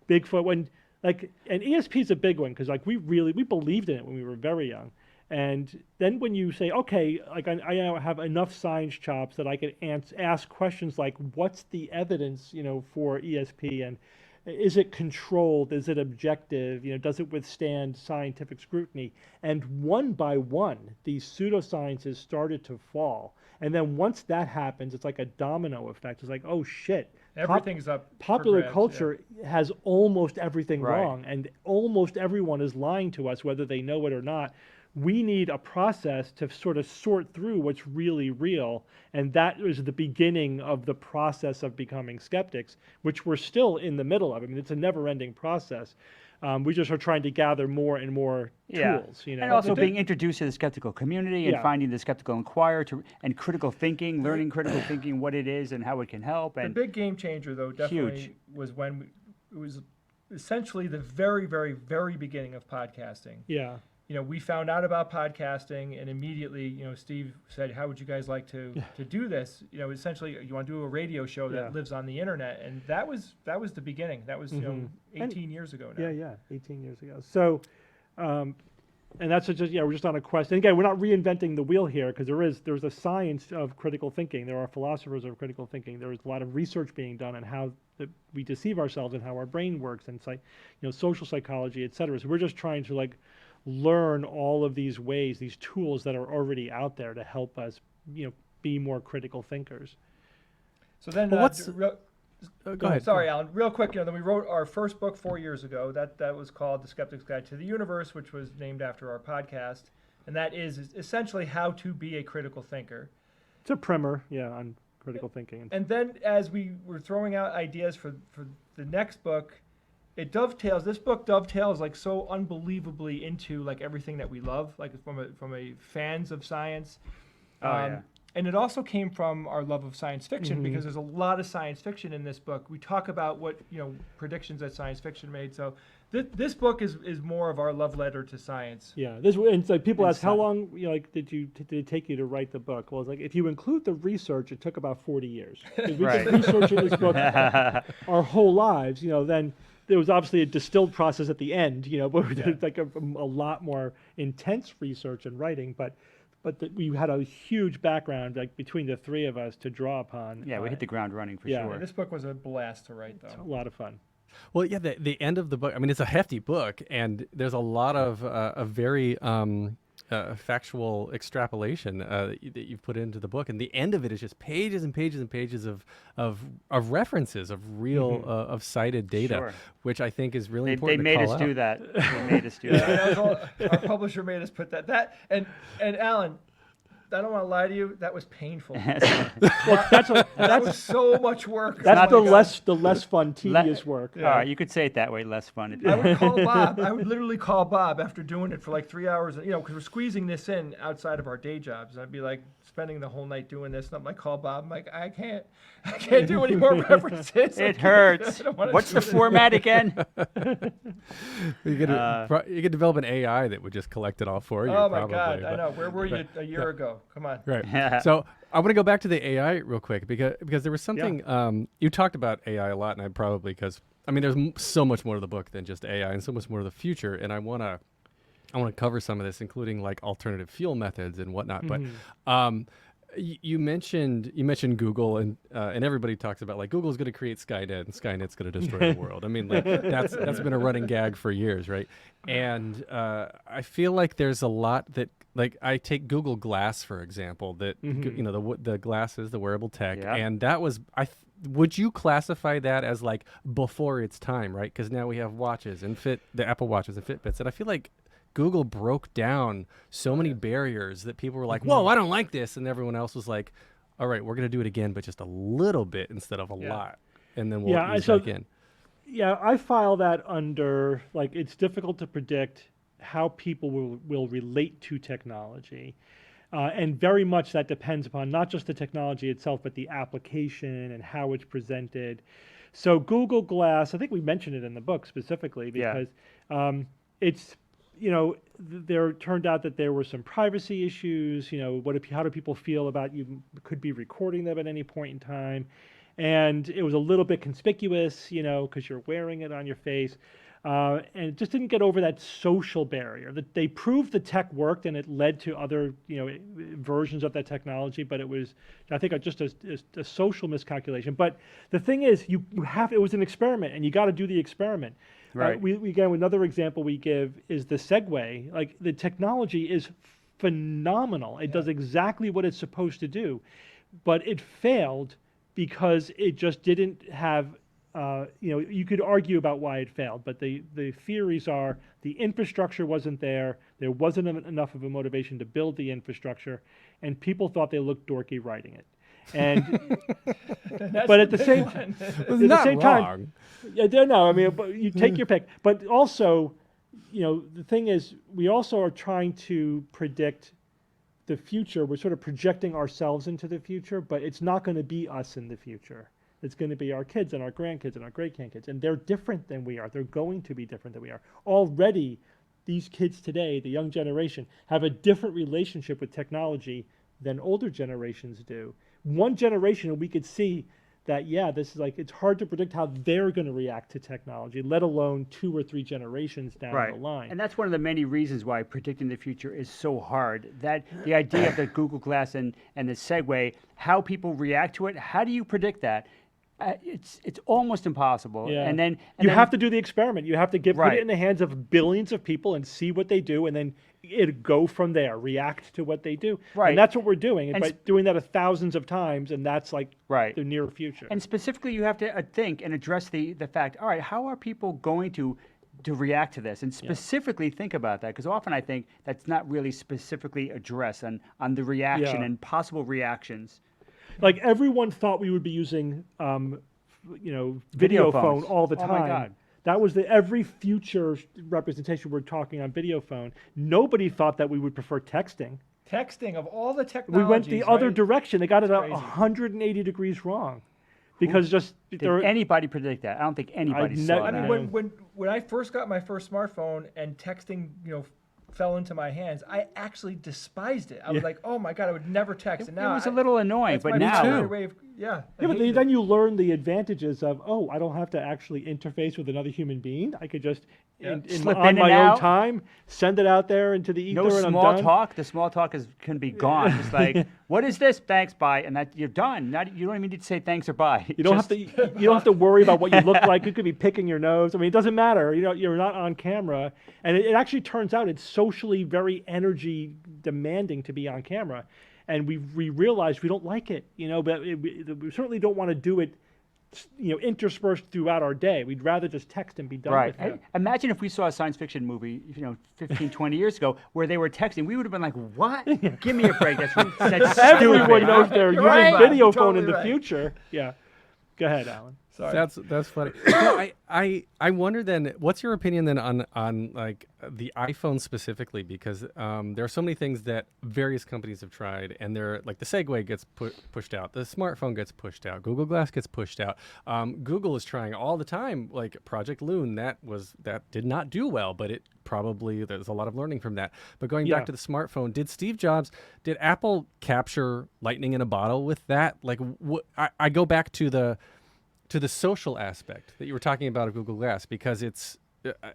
Bigfoot. And ESP is a big one because like we believed in it when we were very young. And then when you say, okay, like I now have enough science chops that I can ask questions like, what's the evidence, for ESP, and is it controlled? Is it objective? Does it withstand scientific scrutiny? And one by one, these pseudosciences started to fall. And then once that happens, it's like a domino effect. It's like, oh shit. Everything's up. for Popular grabs, culture has almost everything Right. wrong, and almost everyone is lying to us, whether they know it or not. We need a process to sort of sort through what's really real, and that was the beginning of the process of becoming skeptics, which we're still in the middle of. I mean, it's a never-ending process. We just are trying to gather more and more tools. And also being introduced to the skeptical community and finding the skeptical inquirer and critical thinking, learning critical thinking, what it is and how it can help. The And big game changer, though, definitely Huge. was when it was essentially the very, very, very beginning of podcasting. Yeah. We found out about podcasting, and immediately, Steve said, "How would you guys like to do this?" Essentially, you want to do a radio show that lives on the internet, and that was the beginning. That was 18 years ago now. Yeah, 18 years ago. So, and that's we're just on a quest. And again, we're not reinventing the wheel here because there's a science of critical thinking. There are philosophers of critical thinking. There's a lot of research being done on how we deceive ourselves and how our brain works, and social psychology, et cetera. So we're just trying to learn all of these ways, these tools that are already out there to help us, be more critical thinkers. So then, Well, go ahead. Sorry, Alan. Real quick, then we wrote our first book 4 years ago. That was called The Skeptic's Guide to the Universe, which was named after our podcast, and that is essentially how to be a critical thinker. It's a primer, on critical thinking. And then, as we were throwing out ideas for the next book, this book dovetails so unbelievably into everything that we love, from a fans of science. And it also came from our love of science fiction, because there's a lot of science fiction in this book. We talk about what predictions that science fiction made. So this book is more of our love letter to science. Yeah, and it's like people ask, how long did it take you to write the book? Well, it's like if you include the research, it took about 40 years. We've been researching this book our whole lives. Then there was obviously a distilled process at the end. But we did a lot more intense research and writing. But we had a huge background between the three of us to draw upon. we hit the ground running for Yeah. sure. And this book was a blast to write, It's a though. lot of fun. Well, yeah, the end of the book. I mean, it's a hefty book, and there's a lot of a very factual extrapolation that you've put into the book, and the end of it is just pages and pages and pages of references of real of cited data, Sure. which I think is really They important. to made call us do out. that. They made us do Yeah, that. that was all, our publisher made us put that and Alan, I don't want to lie to you, that was painful. Well, That was so much work. that's Oh my God. the less fun, tedious work. All right, you could say it that way, less fun. I would call Bob. I would literally call Bob after doing it for like 3 hours, because we're squeezing this in outside of our day jobs. I'd be like spending the whole night doing this, and I'm like, call Bob. I'm like, I can't do any more references. It hurts. I don't wanna What's do the this. format again? You could develop an AI that would just collect it all for you. Oh my probably, God, I but- know. Where were you a year ago? Come on. Right. So I want to go back to the AI real quick because there was something you talked about AI a lot, and I probably because I mean there's so much more to the book than just AI, and so much more to the future, and I want to cover some of this, including like alternative fuel methods and whatnot. But you mentioned Google, and everybody talks about like Google's going to create Skynet, and Skynet's going to destroy the world. I mean, like that's been a running gag for years, right? And I feel like there's a lot that, like, I take Google Glass for example, that the glasses, the wearable tech, Yeah. and that was would you classify that as like before its time, right? Because now we have watches and the Apple Watches and Fitbits, and I feel like Google broke down so many barriers that people were like, whoa, I don't like this. And everyone else was like, all right, we're going to do it again, but just a little bit instead of a lot. And then we'll ease back in. Yeah, I file that under, like, it's difficult to predict how people will relate to technology. And very much that depends upon not just the technology itself, but the application and how it's presented. So Google Glass, I think we mentioned it in the book specifically because it's, there turned out that there were some privacy issues. How do people feel about you could be recording them at any point in time? And it was a little bit conspicuous, because you're wearing it on your face. And it just didn't get over that social barrier. That they proved the tech worked, and it led to other, versions of that technology. But it was, I think, just a social miscalculation. But the thing is, it was an experiment, and you got to do the experiment. Right. Another example we give is the Segway. Like, the technology is phenomenal. It does exactly what it's supposed to do, but it failed because it just didn't have. You could argue about why it failed, but the theories are the infrastructure wasn't there. There wasn't enough of a motivation to build the infrastructure, and people thought they looked dorky writing it. And but at the same time, no, I mean, but you take your pick. But also, the thing is, we also are trying to predict the future. We're sort of projecting ourselves into the future, but it's not going to be us in the future. It's going to be our kids and our grandkids and our great-grandkids, and they're different than we are. They're going to be different than we are. Already, these kids today, the young generation, have a different relationship with technology than older generations do. One generation, and we could see that, this is like, it's hard to predict how they're going to react to technology, let alone 2 or 3 generations down the line. And that's one of the many reasons why predicting the future is so hard. That the idea of the Google Glass and the Segway, how people react to it, how do you predict that? It's almost impossible. Yeah. And then you have to do the experiment. You have to put it in the hands of billions of people and see what they do, and then go from there, react to what they do. Right. And that's what we're doing. And by doing that thousands of times, and that's like the near future. And specifically, you have to think and address the fact, all right, how are people going to react to this? And specifically think about that, because often I think that's not really specifically addressed on the reaction and possible reactions. Like, everyone thought we would be using, video phone phones. all the time. Oh my God. That was every future representation we're talking on video phone. Nobody thought that we would prefer texting. Texting, of all the We technologies, went the other right? direction. They got it Crazy. 180 degrees wrong, because Did anybody predict that? I don't think anybody saw I that. mean, when I first got my first smartphone and texting, fell into my hands, I actually despised it. I was like, oh my God, I would never text. And It now was a little annoying, that's but my now primary way of Yeah. I Yeah, but hated it. then you learn the advantages of, oh, I don't have to actually interface with another human being. I could just, Yeah. Slip on in my and own out. time, send it out there into the No ether, and I'm small done. talk. The small talk can be gone. Just like, what is this? Thanks, bye, and that you're done. Not you don't even need to say thanks or bye. You don't have to. You don't have to worry about what you look like. You could be picking your nose. I mean, it doesn't matter. You're not on camera, and it actually turns out it's socially very energy demanding to be on camera, and we realize we don't like it. But we certainly don't want to do it. Interspersed throughout our day. We'd rather just text and be done Right. with it. Hey, imagine if we saw a science fiction movie, 15, 20 years ago, where they were texting. We would have been like, what? Give me a break. That's stupid. Everyone knows they're You're using right, Bob. video You're phone in totally the right. future. Yeah. Go ahead, Alan. Sorry. That's funny. No, I wonder then, what's your opinion then on like the iPhone specifically? Because there are so many things that various companies have tried, and they're like the Segway gets pushed out, the smartphone gets pushed out, Google Glass gets pushed out. Google is trying all the time, like Project Loon. That did not do well, but it probably there's a lot of learning from that. But going Yeah. back to the smartphone, did Apple capture lightning in a bottle with that? Like I go back to the social aspect that you were talking about of Google Glass, because it's,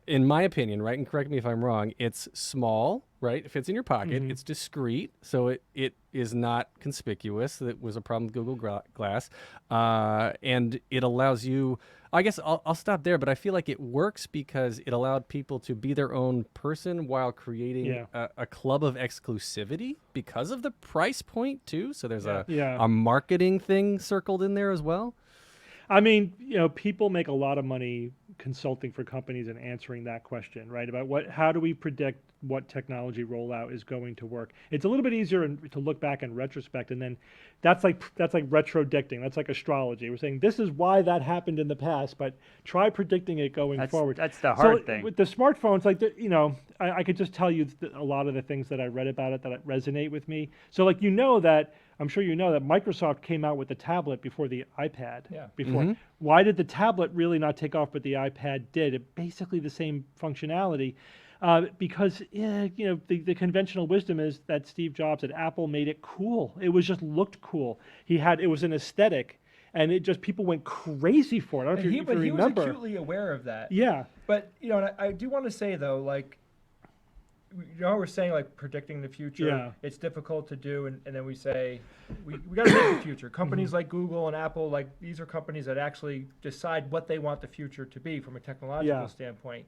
in my opinion, right, and correct me if I'm wrong, it's small, right? It fits in your pocket. It's discreet, so it is not conspicuous. That was a problem with Google Glass. And it allows you, I guess I'll stop there, but I feel like it works because it allowed people to be their own person while creating Yeah. a club of exclusivity because of the price point too. So there's Yeah. a marketing thing circled in there as well. I mean, people make a lot of money consulting for companies and answering that question, right? About how do we predict what technology rollout is going to work? It's a little bit easier to look back in retrospect, and then that's like retrodicting. That's like astrology. We're saying this is why that happened in the past, but try predicting it going forward. That's the hard So thing. with the smartphones, like I could just tell you a lot of the things that I read about it that resonate with me. So like that. I'm sure you know that Microsoft came out with the tablet before the iPad. Yeah. Before. Why did the tablet really not take off, but the iPad did? It basically the same functionality, because the conventional wisdom is that Steve Jobs at Apple made it cool. It just looked cool. It was an aesthetic, and people went crazy for it. I don't know if you But he was remember. acutely aware of that. Yeah. But and I do want to say though, like, how we're saying like predicting the future, Yeah. it's difficult to do, and then we say we got to make the future. Companies like Google and Apple, like these are companies that actually decide what they want the future to be from a technological Yeah. standpoint.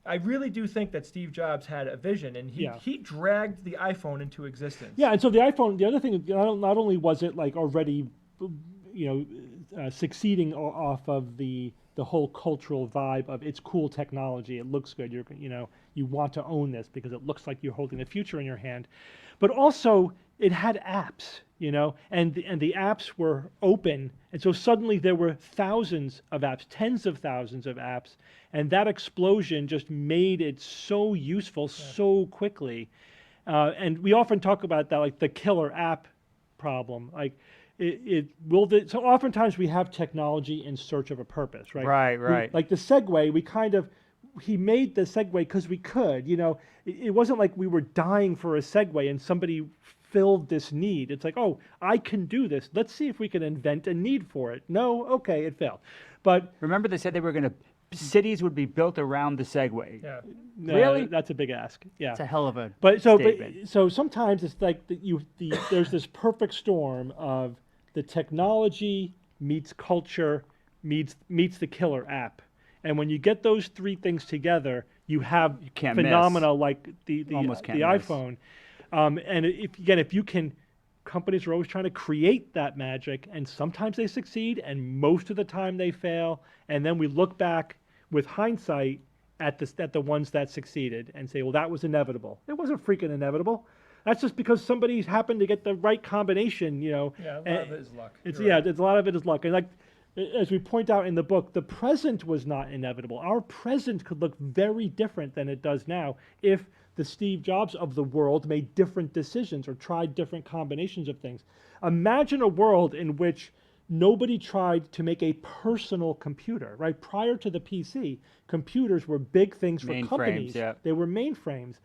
I really do think that Steve Jobs had a vision, and he dragged the iPhone into existence. Yeah, and so the iPhone. The other thing, not only was it like already, succeeding off of the whole cultural vibe of it's cool technology, it looks good. You want to own this because it looks like you're holding the future in your hand, but also it had apps, and the apps were open, and so suddenly there were thousands of apps, tens of thousands of apps, and that explosion just made it so useful so quickly. And we often talk about that, like the killer app problem. Like, so oftentimes we have technology in search of a purpose, right? Right. Like the Segway, he made the Segway because we could. It wasn't like we were dying for a Segway and somebody filled this need. It's like, oh, I can do this. Let's see if we can invent a need for it. No, okay, it failed. But Remember, they said they were going to cities would be built around the Segway. Yeah. Really? that's a big ask. Yeah. It's a hell of a But statement. so sometimes it's like there's this perfect storm of the technology meets culture meets the killer app, and when you get those three things together, you have can't phenomena like the Almost can't miss. iPhone. And if you can, companies are always trying to create that magic, and sometimes they succeed, and most of the time they fail, and then we look back with hindsight at the ones that succeeded and say, well, that was inevitable. It wasn't freaking inevitable. That's just because somebody's happened to get the right combination, Yeah, a lot of it is luck. It's You're right. a lot of it is luck. And like as we point out in the book, the present was not inevitable. Our present could look very different than it does now if the Steve Jobs of the world made different decisions or tried different combinations of things. Imagine a world in which nobody tried to make a personal computer, right? Prior to the PC, computers were big things for Mainframes, companies. yeah. They were mainframes.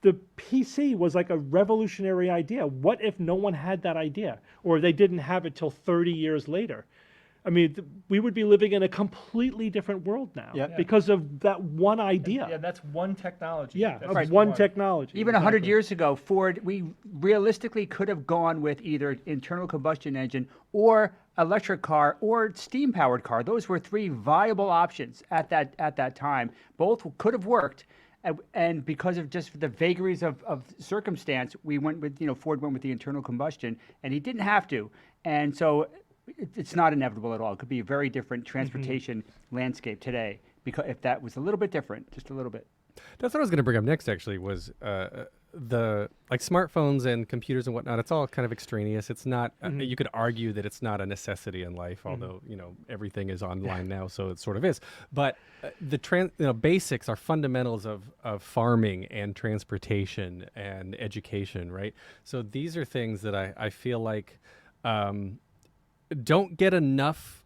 the PC was like a revolutionary idea. What if no one had that idea, or they didn't have it till 30 years later? I mean, we would be living in a completely different world now Yep. because of that one idea. Yeah, that's one technology. Yeah, That's of just one technology. Even 100 exactly. years ago, Ford, we realistically could have gone with either internal combustion engine or electric car or steam powered car. Those were three viable options at that time. Both could have worked. And because of just the vagaries of circumstance, we went with, Ford went with the internal combustion, and he didn't have to. And so it's not inevitable at all. It could be a very different transportation landscape today, because if that was a little bit different, just a little bit. That's what I was going to bring up next. Actually, was the like smartphones and computers and whatnot. It's all kind of extraneous. It's not. You could argue that it's not a necessity in life, although everything is online now, so it sort of is. But the basics are fundamentals of farming and transportation and education, right? So these are things that I feel like don't get enough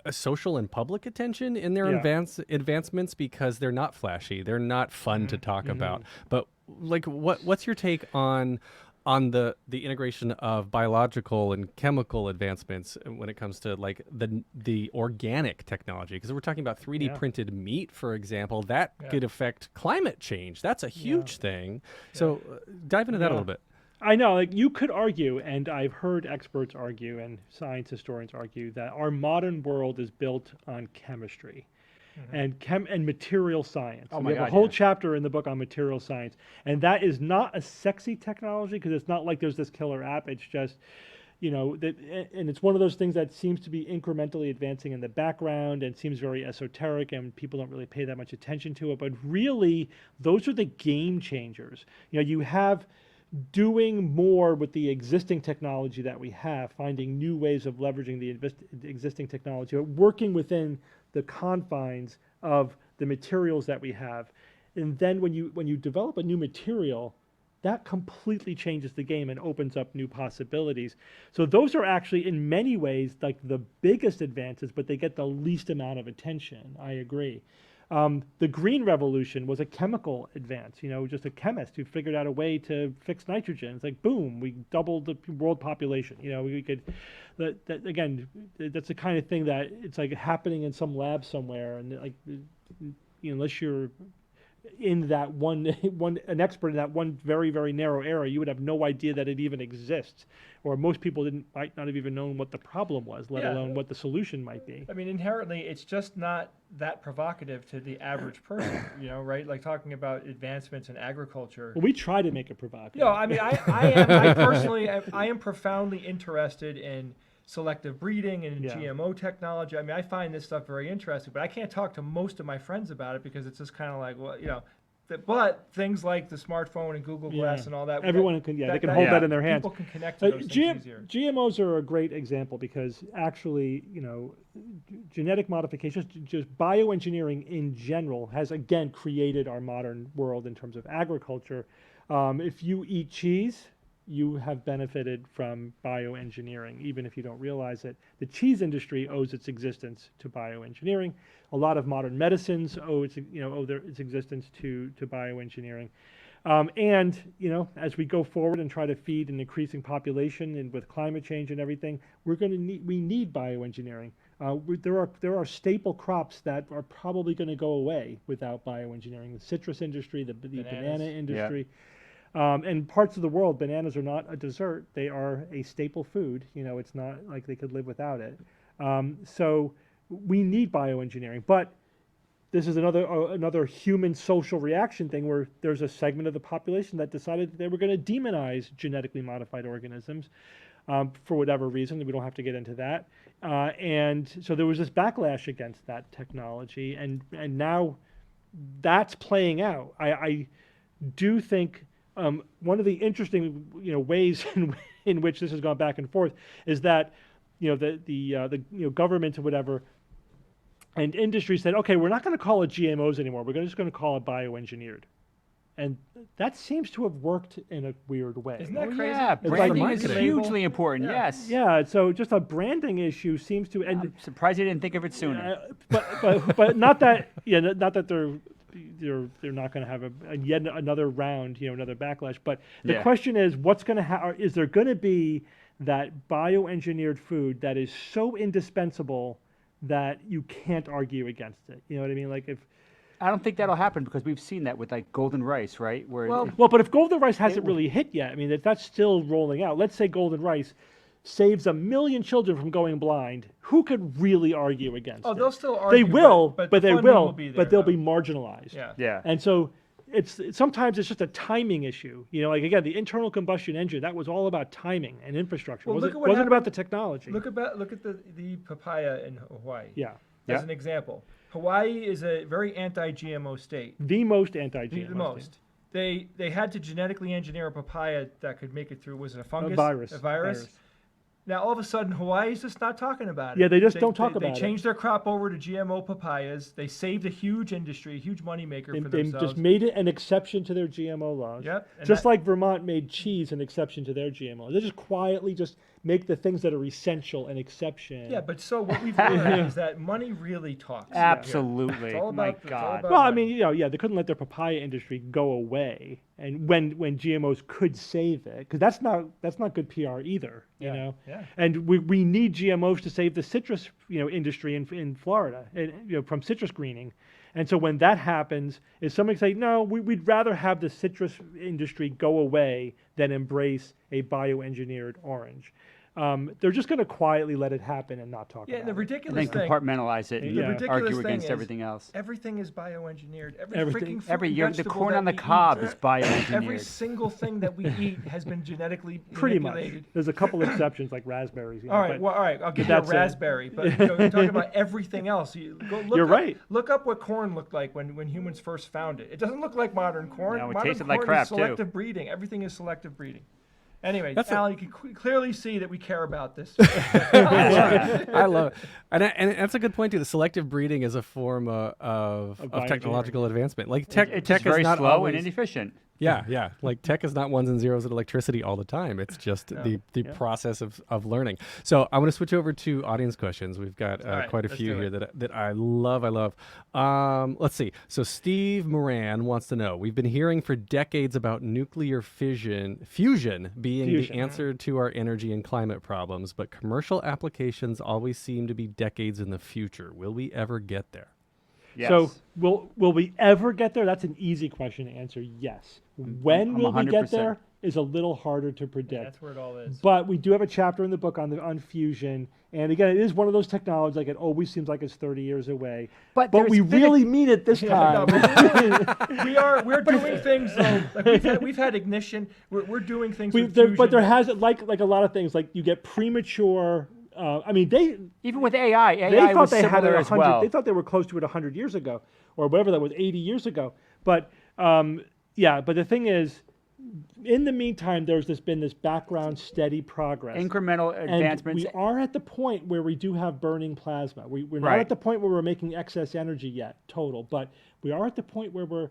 social and public attention in their advancements because they're not flashy, they're not fun to talk about. But like, what's your take on the integration of biological and chemical advancements when it comes to like the organic technology? Because we're talking about 3D printed meat, for example, that could affect climate change. That's a huge thing. So dive into that a little bit. I know, like you could argue, and I've heard experts argue and science historians argue that our modern world is built on chemistry and material science. Oh And my we have God, a whole yeah. chapter in the book on material science, and that is not a sexy technology because it's not like there's this killer app. It's just, and it's one of those things that seems to be incrementally advancing in the background and seems very esoteric, and people don't really pay that much attention to it. But really, those are the game changers. You have doing more with the existing technology that we have, finding new ways of leveraging the existing technology, but working within the confines of the materials that we have. And then when you develop a new material, that completely changes the game and opens up new possibilities. So those are actually in many ways like the biggest advances, but they get the least amount of attention. I agree. The Green Revolution was a chemical advance, just a chemist who figured out a way to fix nitrogen. It's like, boom, we doubled the world population. We could, again, that's the kind of thing that it's like happening in some lab somewhere. And like, unless you're in that an expert in that one very, very narrow area, you would have no idea that it even exists. Or most people might not have even known what the problem was, let alone what the solution might be. I mean, inherently, it's just not that provocative to the average person, right? Like talking about advancements in agriculture. Well, we try to make it provocative. No, I mean, I personally, I am profoundly interested in selective breeding and in GMO technology. I mean, I find this stuff very interesting, but I can't talk to most of my friends about it because it's just kind of like, well, but things like the smartphone and Google Glass and all that. Everyone can, they can hold that in their hands. People can connect to those things easier. GMOs are a great example because actually, genetic modifications, just bioengineering in general has again created our modern world in terms of agriculture. If you eat cheese, you have benefited from bioengineering, even if you don't realize it. The cheese industry owes its existence to bioengineering. A lot of modern medicines owe its existence to bioengineering. And as we go forward and try to feed an increasing population, and with climate change and everything, we need bioengineering. There are staple crops that are probably going to go away without bioengineering. The citrus industry, the banana industry. And parts of the world, bananas are not a dessert. They are a staple food. It's not like they could live without it. So we need bioengineering. But this is another human social reaction thing where there's a segment of the population that decided that they were going to demonize genetically modified organisms for whatever reason. We don't have to get into that. And so there was this backlash against that technology. And now that's playing out. I do think one of the interesting ways in which this has gone back and forth is that the government or whatever and industry said, okay, we're not going to call it GMOs anymore. We're just going to call it bioengineered, and that seems to have worked in a weird way. Isn't that crazy? Yeah, like branding is marketing. hugely important. Yes. Yeah, so just a branding issue seems to, and I'm surprised you didn't think of it sooner. but not that not that they're they're not going to have yet another round, another backlash. But the Yeah. question is, what's going to is there going to be that bioengineered food that is so indispensable that you can't argue against it? You know what I mean? Like if I don't think that'll happen because we've seen that with like golden rice, right? Where Well, Well, but if golden rice hasn't really hit yet, I mean, if that's still rolling out, let's say golden rice saves 1 million children from going blind, who could really argue against Oh, it? they'll still They argue. will, but but the they funding will, be there, but they'll though. be marginalized. Yeah. yeah. And so sometimes it's just a timing issue. Like again, the internal combustion engine, that was all about timing and infrastructure. Well, look at what wasn't about happened- the technology. Look at the papaya in Hawaii. Yeah. As Yeah. an example, Hawaii is a very anti-GMO state. The most anti-GMO. The most. They had to genetically engineer a papaya that could make it through. Was it a fungus? virus. A virus. Virus. Now all of a sudden Hawaii's just not talking about it. Yeah, they just don't talk about it. They changed their crop over to GMO papayas. They saved a huge industry, a huge moneymaker for They themselves. just made it an exception to their GMO laws. Yep, and Just that- like Vermont made cheese an exception to their GMO. They just quietly just make the things that are essential an exception. Yeah, but so what we've learned is that money really talks. Absolutely. It's all My about- it's all God. about- Well, I mean, they couldn't let their papaya industry go away, and when GMOs could save it, because that's not good PR either. You Yeah, know, yeah. and we need GMOs to save the citrus industry in Florida, and from citrus greening. And so when that happens, is somebody say, no, we'd rather have the citrus industry go away than embrace a bioengineered orange. They're just going to quietly let it happen and not talk Yeah, and about the it. And then ridiculous thing. compartmentalize it and The ridiculous argue thing against is everything else. Everything is bioengineered. Everything- Freaking fruit Every and year, the vegetable corn that on the we eat, cob is Every bioengineered. single thing that we eat has been genetically Pretty much. manipulated. There's a couple exceptions like raspberries. All right, but- well, all right. I'll give you a that's it. raspberry, but you're talking about everything else. You go look You're up, right. Look up what corn looked like when humans first found it. It doesn't look like modern corn. No, it modern tasted corn like crap, is too. selective breeding. Everything is selective breeding. Anyway, That's Al, you can clearly see that we care about this. I love it. And that's a good point too. The selective breeding is a form of bioengineering. technological advancement. Like tech, It's tech just very is not slow always, and inefficient. Yeah. Like tech is not ones and zeros at electricity all the time. It's just the Yeah. process of learning. So I want to switch over to audience questions. We've got All right, quite a let's few do here it. that I love. Let's see. So Steve Moran wants to know, we've been hearing for decades about nuclear fusion being Fusion. the answer to our energy and climate problems, but commercial applications always seem to be decades in the future. Will we ever get there? Yes. So will we ever get there? That's an easy question to answer. Yes. When I'm will we get 100%. there is a little harder to predict. That's where it all is. But we do have a chapter in the book on fusion, and again, it is one of those technologies. Like it always seems like it's 30 years away, But but there's we been a- really mean it this No, time. we're doing things though. Like we've had ignition. We're doing things. with But there fusion. has like a lot of things. Like you get premature. I mean, Even with AI, they AI thought was they had similar it as 100. well. They thought they were close to it 100 years ago, or whatever that was, 80 years ago. But yeah, but the thing is, in the meantime, there's been this background steady progress. Incremental And advancements. we are at the point where we do have burning plasma. We're not Right. at the point where we're making excess energy yet, total, but we are at the point where we're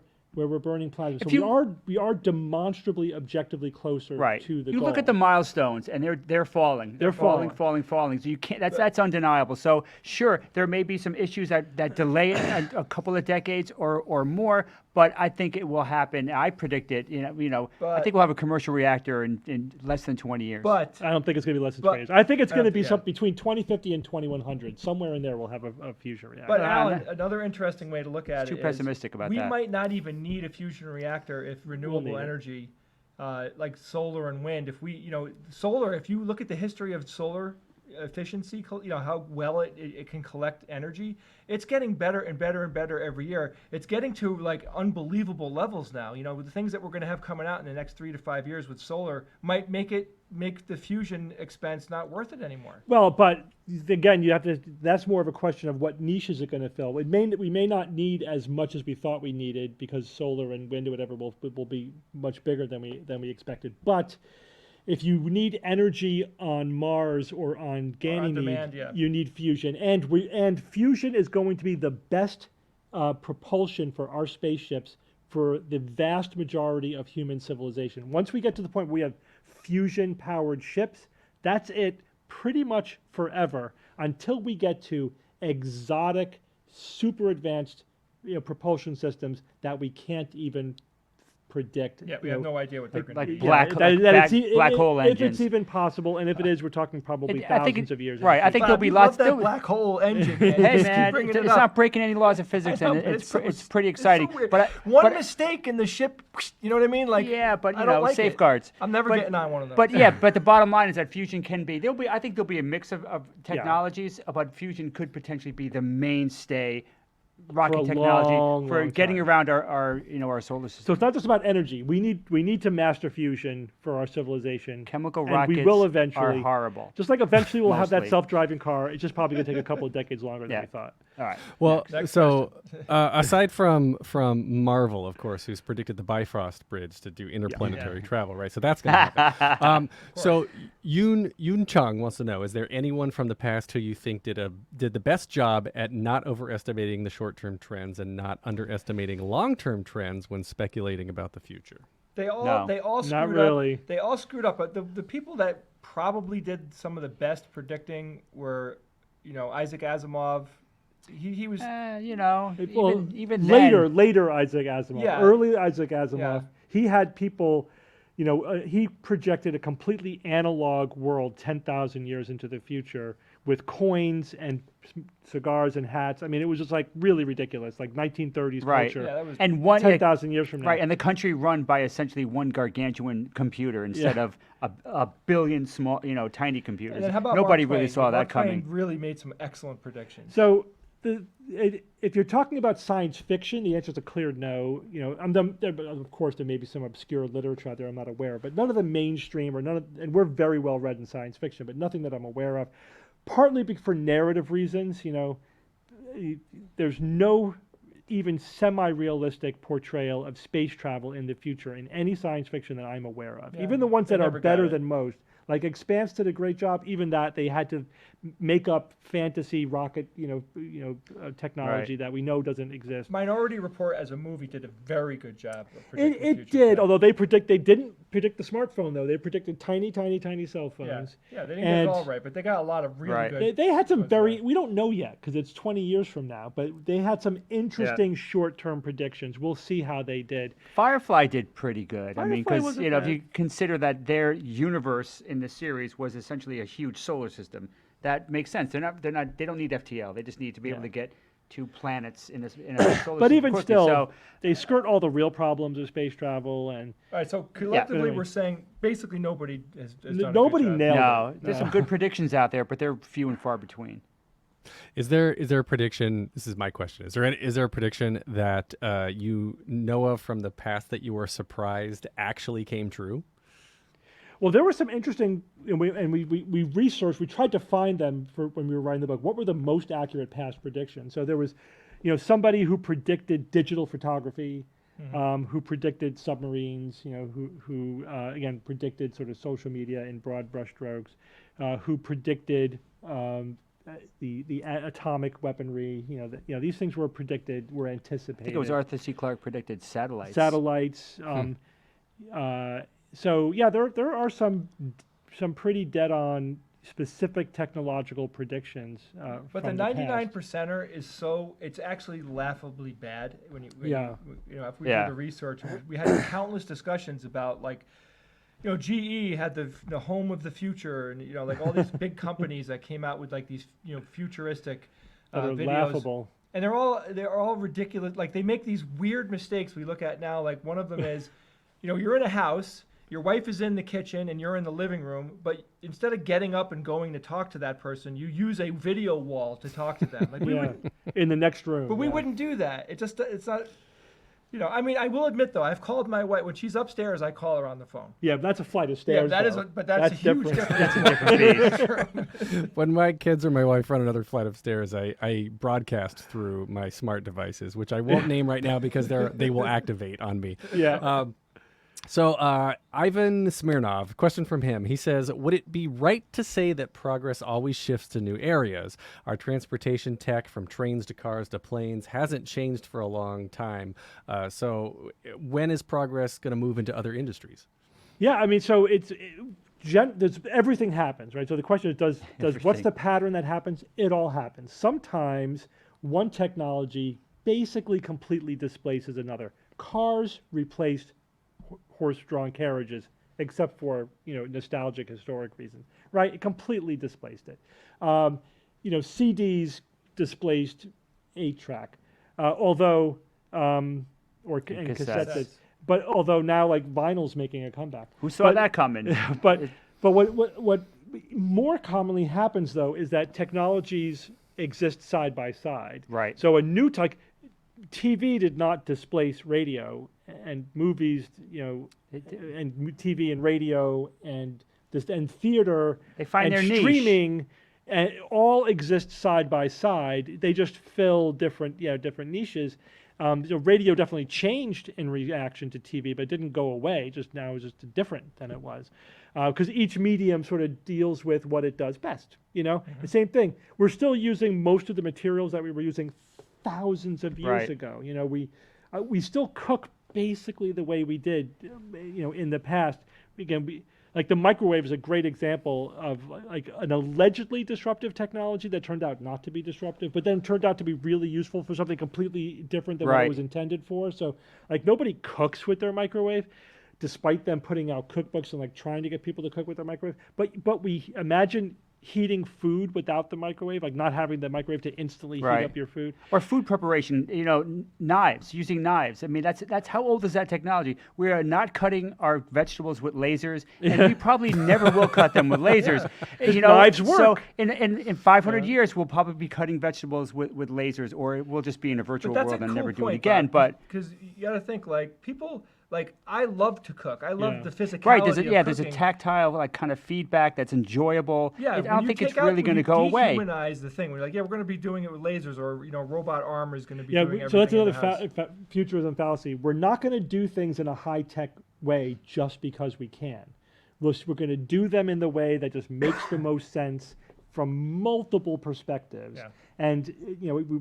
burning plasma. So If you- we are demonstrably, objectively closer Right. to the You goal. look at the milestones, and they're falling. They're falling. falling. So you can't. That's undeniable. So sure, there may be some issues that delay it a couple of decades or more, but I think it will happen. I predict it. I But- think we'll have a commercial reactor in less than 20 years. But I don't think it's going to be less than But- 20 years. I think it's going to be yeah. something between 2050 and 2100. Somewhere in there, we'll have a fusion reactor. But Uh, Alan, another interesting way to look at too it pessimistic is about we that. might not even need a fusion reactor if need renewable it. energy, like solar and wind, solar, if you look at the history of solar efficiency, how well it can collect energy, it's getting better and better and better every year. It's getting to like unbelievable levels now. The things that we're going to have coming out in the next 3 to 5 years with solar might make the fusion expense not worth it anymore. Well, but again, you have to. That's more of a question of what niche is it going to fill. We may not need as much as we thought we needed because solar and wind or whatever will be much bigger than we expected. But if you need energy on Mars or on Ganymede, demand, yeah. you need fusion, and fusion is going to be the best propulsion for our spaceships for the vast majority of human civilization. Once we get to the point where we have fusion-powered ships, that's it pretty much forever until we get to exotic, super advanced propulsion systems that we can't even predict. Yeah, we have no idea what they're going to like be. black- black hole if it's engines. even possible, and if it is, we're talking probably I think thousands of years. right, I think there'll Bob, be you lots. love that there'll- black hole engine. Man. Hey Just keep man, bringing it's it not up. breaking any laws of physics, I know, and but it's so- pretty it's so exciting. weird. But One but, mistake and the ship, you know what I mean? Like, yeah, but I you don't know, like it. safeguards. I'm never But- getting on one of those. But yeah, but the bottom line is that fusion can be. I think there'll be a mix of technologies, but fusion could potentially be the mainstay rocket a technology long, for long getting time. around our solar So system. it's not just about energy. We need to master fusion for our civilization. Chemical and rockets we will are eventually. horrible. Just like eventually we'll have that Mostly. self-driving car. It's just probably going to take a couple of decades longer than Yeah. we thought. All right. Well, Next so aside from Marvel, of course, who's predicted the Bifrost Bridge to do interplanetary travel, right? So that's going to happen. So Yoon Chung wants to know: is there anyone from the past who you think did the best job at not overestimating the short-term trends and not underestimating long-term trends when speculating about the future? They all No. screwed Not up. really. They all screwed up. But the people that probably did some of the best predicting were, Isaac Asimov. He was Even Later Isaac Asimov. Yeah. Early Isaac Asimov. Yeah. He had people. He projected a completely analog world 10,000 years into the future with coins and cigars and hats. I mean, it was just like really ridiculous, like 1930s Right. culture. Yeah, that was and one 10,000 years from now. right, and the country run by essentially one gargantuan computer instead of a billion small, tiny computers. And then how about Nobody Mark really Twain? saw Mark that coming. Twain really made some excellent predictions. So, if you're talking about science fiction, the answer is a clear no. Of course, there may be some obscure literature out there I'm not aware of, but none of the mainstream and we're very well read in science fiction, but nothing that I'm aware of. Partly for narrative reasons, there's no even semi-realistic portrayal of space travel in the future in any science fiction that I'm aware of. Yeah, Even the ones they that are never got better it. than most. Like Expanse did a great job. Even that they had to make up fantasy rocket, technology that we know doesn't exist. Minority Report as a movie did a very good job of predicting It future did, stuff. although they didn't predict the smartphone though. They predicted tiny cell Yeah, phones. yeah, they didn't get And it all right, but they got a lot of really Right. good. They had some ones very, right. we don't know yet because it's 20 years from now, but they had some interesting short-term predictions. We'll see how they did. Firefly did pretty good. I mean, Firefly because wasn't if bad. you consider that their universe in the series was essentially a huge solar system, that makes sense. They don't need FTL. They just need to be able to get 2 planets in a solar But system even quickly. still, So, they skirt all the real problems of space travel, and All right, so collectively anyway. we're saying basically nobody has done nobody a good job. nailed no, it. there's some good predictions out there, but they're few and far between. Is there a prediction? This is my question. Is there a prediction that you know of from the past that you were surprised actually came true? Well, there were some interesting, and we researched. We tried to find them for when we were writing the book. What were the most accurate past predictions? So there was, somebody who predicted digital photography, who predicted submarines. Who again predicted sort of social media in broad brushstrokes, who predicted the atomic weaponry. These things were predicted, were anticipated. I think it was Arthur C. Clarke predicted satellites. Satellites. So yeah, there are some pretty dead on specific technological predictions. But the from 99 past. percenter is it's actually laughably bad when you if we Yeah. do the research. We had countless discussions about GE had the home of the future, and like all these big companies that came out with like these futuristic that are videos. laughable. And they're all ridiculous. Like they make these weird mistakes we look at now. Like one of them is, you're in a house, your wife is in the kitchen and you're in the living room, but instead of getting up and going to talk to that person, you use a video wall to talk to them. Like we Yeah, would, in the next room. but we yeah. wouldn't do that. It's not. I mean, I will admit though, I've called my wife when she's upstairs. I call her on the phone. Yeah, that's a flight of Yeah, stairs. that is, though. but that's a huge different. difference. When my kids or my wife run another flight of stairs, I broadcast through my smart devices, which I won't name right now because they will activate on me. Yeah. So Ivan Smirnov, question from him. He says, would it be right to say that progress always shifts to new areas? Our transportation tech, from trains to cars to planes, hasn't changed for a long time. So when is progress going to move into other industries? Yeah, I mean, so everything happens, right? So the question is, does what's the pattern that happens? It all happens. Sometimes one technology basically completely displaces another. Cars replaced horse-drawn carriages, except for nostalgic historic reasons, right? It completely displaced it. CDs displaced 8-track, although and cassette Cassettes. did. But although now like vinyl's making a comeback. Who saw that coming? But what more commonly happens though is that technologies exist side by side. Right. So a new TV did not displace radio, and movies, and TV and radio and theater They find and their niche. streaming, and all exist side by side. They just fill different niches. Radio definitely changed in reaction to TV, but it didn't go away. Just now is just different than it was, because each medium sort of deals with what it does best. The same thing. We're still using most of the materials that we were using thousands of years Right. ago. We still cook basically the way we did, in the past. Again, like the microwave is a great example of like an allegedly disruptive technology that turned out not to be disruptive, but then turned out to be really useful for something completely different than what it Right. was intended for. So like nobody cooks with their microwave, despite them putting out cookbooks and like trying to get people to cook with their microwave. But we imagine heating food without the microwave, like not having the microwave to instantly heat Right. up your food. Or food preparation, knives, using knives. I mean, that's how old is that technology? We are not cutting our vegetables with lasers, and we probably never will cut them with lasers. knives So work. in 500 years, we'll probably be cutting vegetables with lasers, or we'll just be in a virtual But that's world a and cool never do it point, again. But because you got to think like people like I love to cook. I love Yeah. the physicality right, of there's a cooking. tactile like kind of feedback that's enjoyable. Yeah, I when don't you think it's take out- really when going to you go away. Dehumanize the thing. We're like, yeah, we're going to be doing it with lasers, or robot arm is going to be Yeah, doing so that's everything in another the house. futurism fallacy. We're not going to do things in a high-tech way just because we can. We're going to do them in the way that just makes the most sense from multiple perspectives. Yeah. And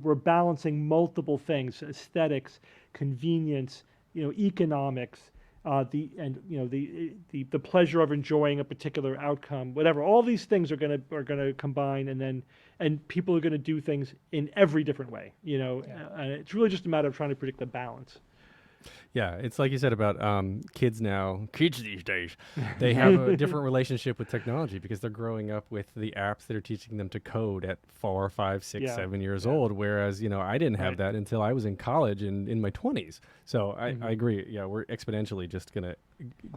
we're balancing multiple things: aesthetics, convenience, economics, the pleasure of enjoying a particular outcome, whatever. All these things are gonna combine, and people are gonna do things in every different way. And it's really just a matter of trying to predict the balance. Yeah, it's like you said about kids these days, they have a different relationship with technology because they're growing up with the apps that are teaching them to code at 4, 5, 6, Yeah. 7 years old. Whereas, I didn't have Right. that until I was in college and in my 20s. So I agree. Yeah, we're exponentially just going to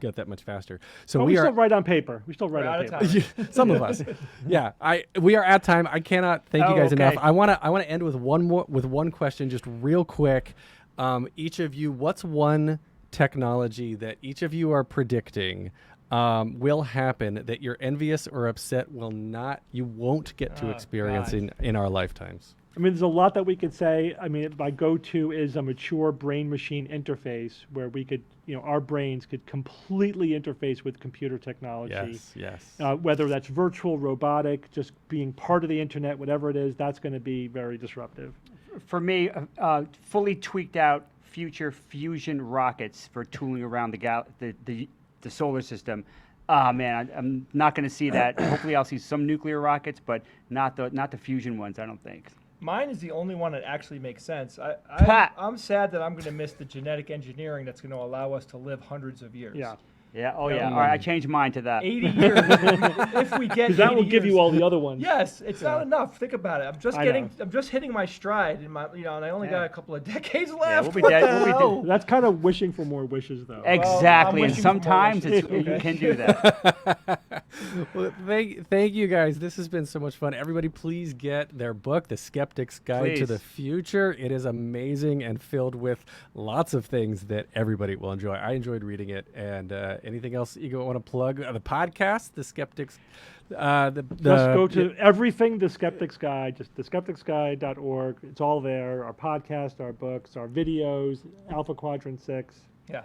get that much faster. So But we we are still write on paper. We still write We're on out of paper. time. some of us. Yeah, we are at time. I cannot thank you Oh, guys enough. okay. I want to end with one question, just real quick. Each of you, what's one technology that each of you are predicting will happen that you're envious or upset you won't get to Oh, experience God. in our lifetimes? I mean, there's a lot that we could say. I mean, my go-to is a mature brain-machine interface where we could, our brains could completely interface with computer technology. Yes. Whether that's virtual, robotic, just being part of the internet, whatever it is, that's going to be very disruptive. For me, fully tweaked out future fusion rockets for tooling around the solar system. Man, I'm not going to see that. Hopefully, I'll see some nuclear rockets, but not the fusion ones. I don't think. Mine is the only one that actually makes sense. Pat. I'm sad that I'm going to miss the genetic engineering that's going to allow us to live hundreds of years. Yeah. Yeah. Oh yeah. All right. I changed mine to that. 80 years. If we get 'Cause that 80 will give years. you all the other ones. Yes, it's not enough. Think about it. I know. I'm just hitting my stride in my, and I only got a couple of decades left. Yeah, we'll be What dead. the We'll be hell? dead. That's kind of wishing for more wishes, though. Exactly. And wishing for more sometimes wishes. you Okay. can do that. Well, thank you guys. This has been so much fun. Everybody, please get their book, The Skeptic's Guide to the Please. Future. It is amazing and filled with lots of things that everybody will enjoy. I enjoyed reading it. And anything else you want to plug? The podcast, The Skeptics. Just go to everything, The Skeptic's Guide, just theskepticsguide.org. It's all there. Our podcast, our books, our videos, Alpha Quadrant 6, Yeah.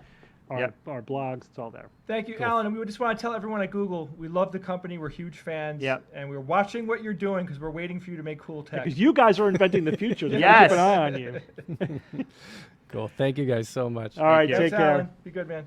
our blogs, it's all there. Thank you, Alan. And we just want to tell everyone at Google, we love the company. We're huge fans. Yep. And we're watching what you're doing because we're waiting for you to make cool tech. Because you guys are inventing the future. So Yes. keep an eye on you. Cool. Thank you guys so much. All right, you. take Thanks, care. Alan. Be good, man.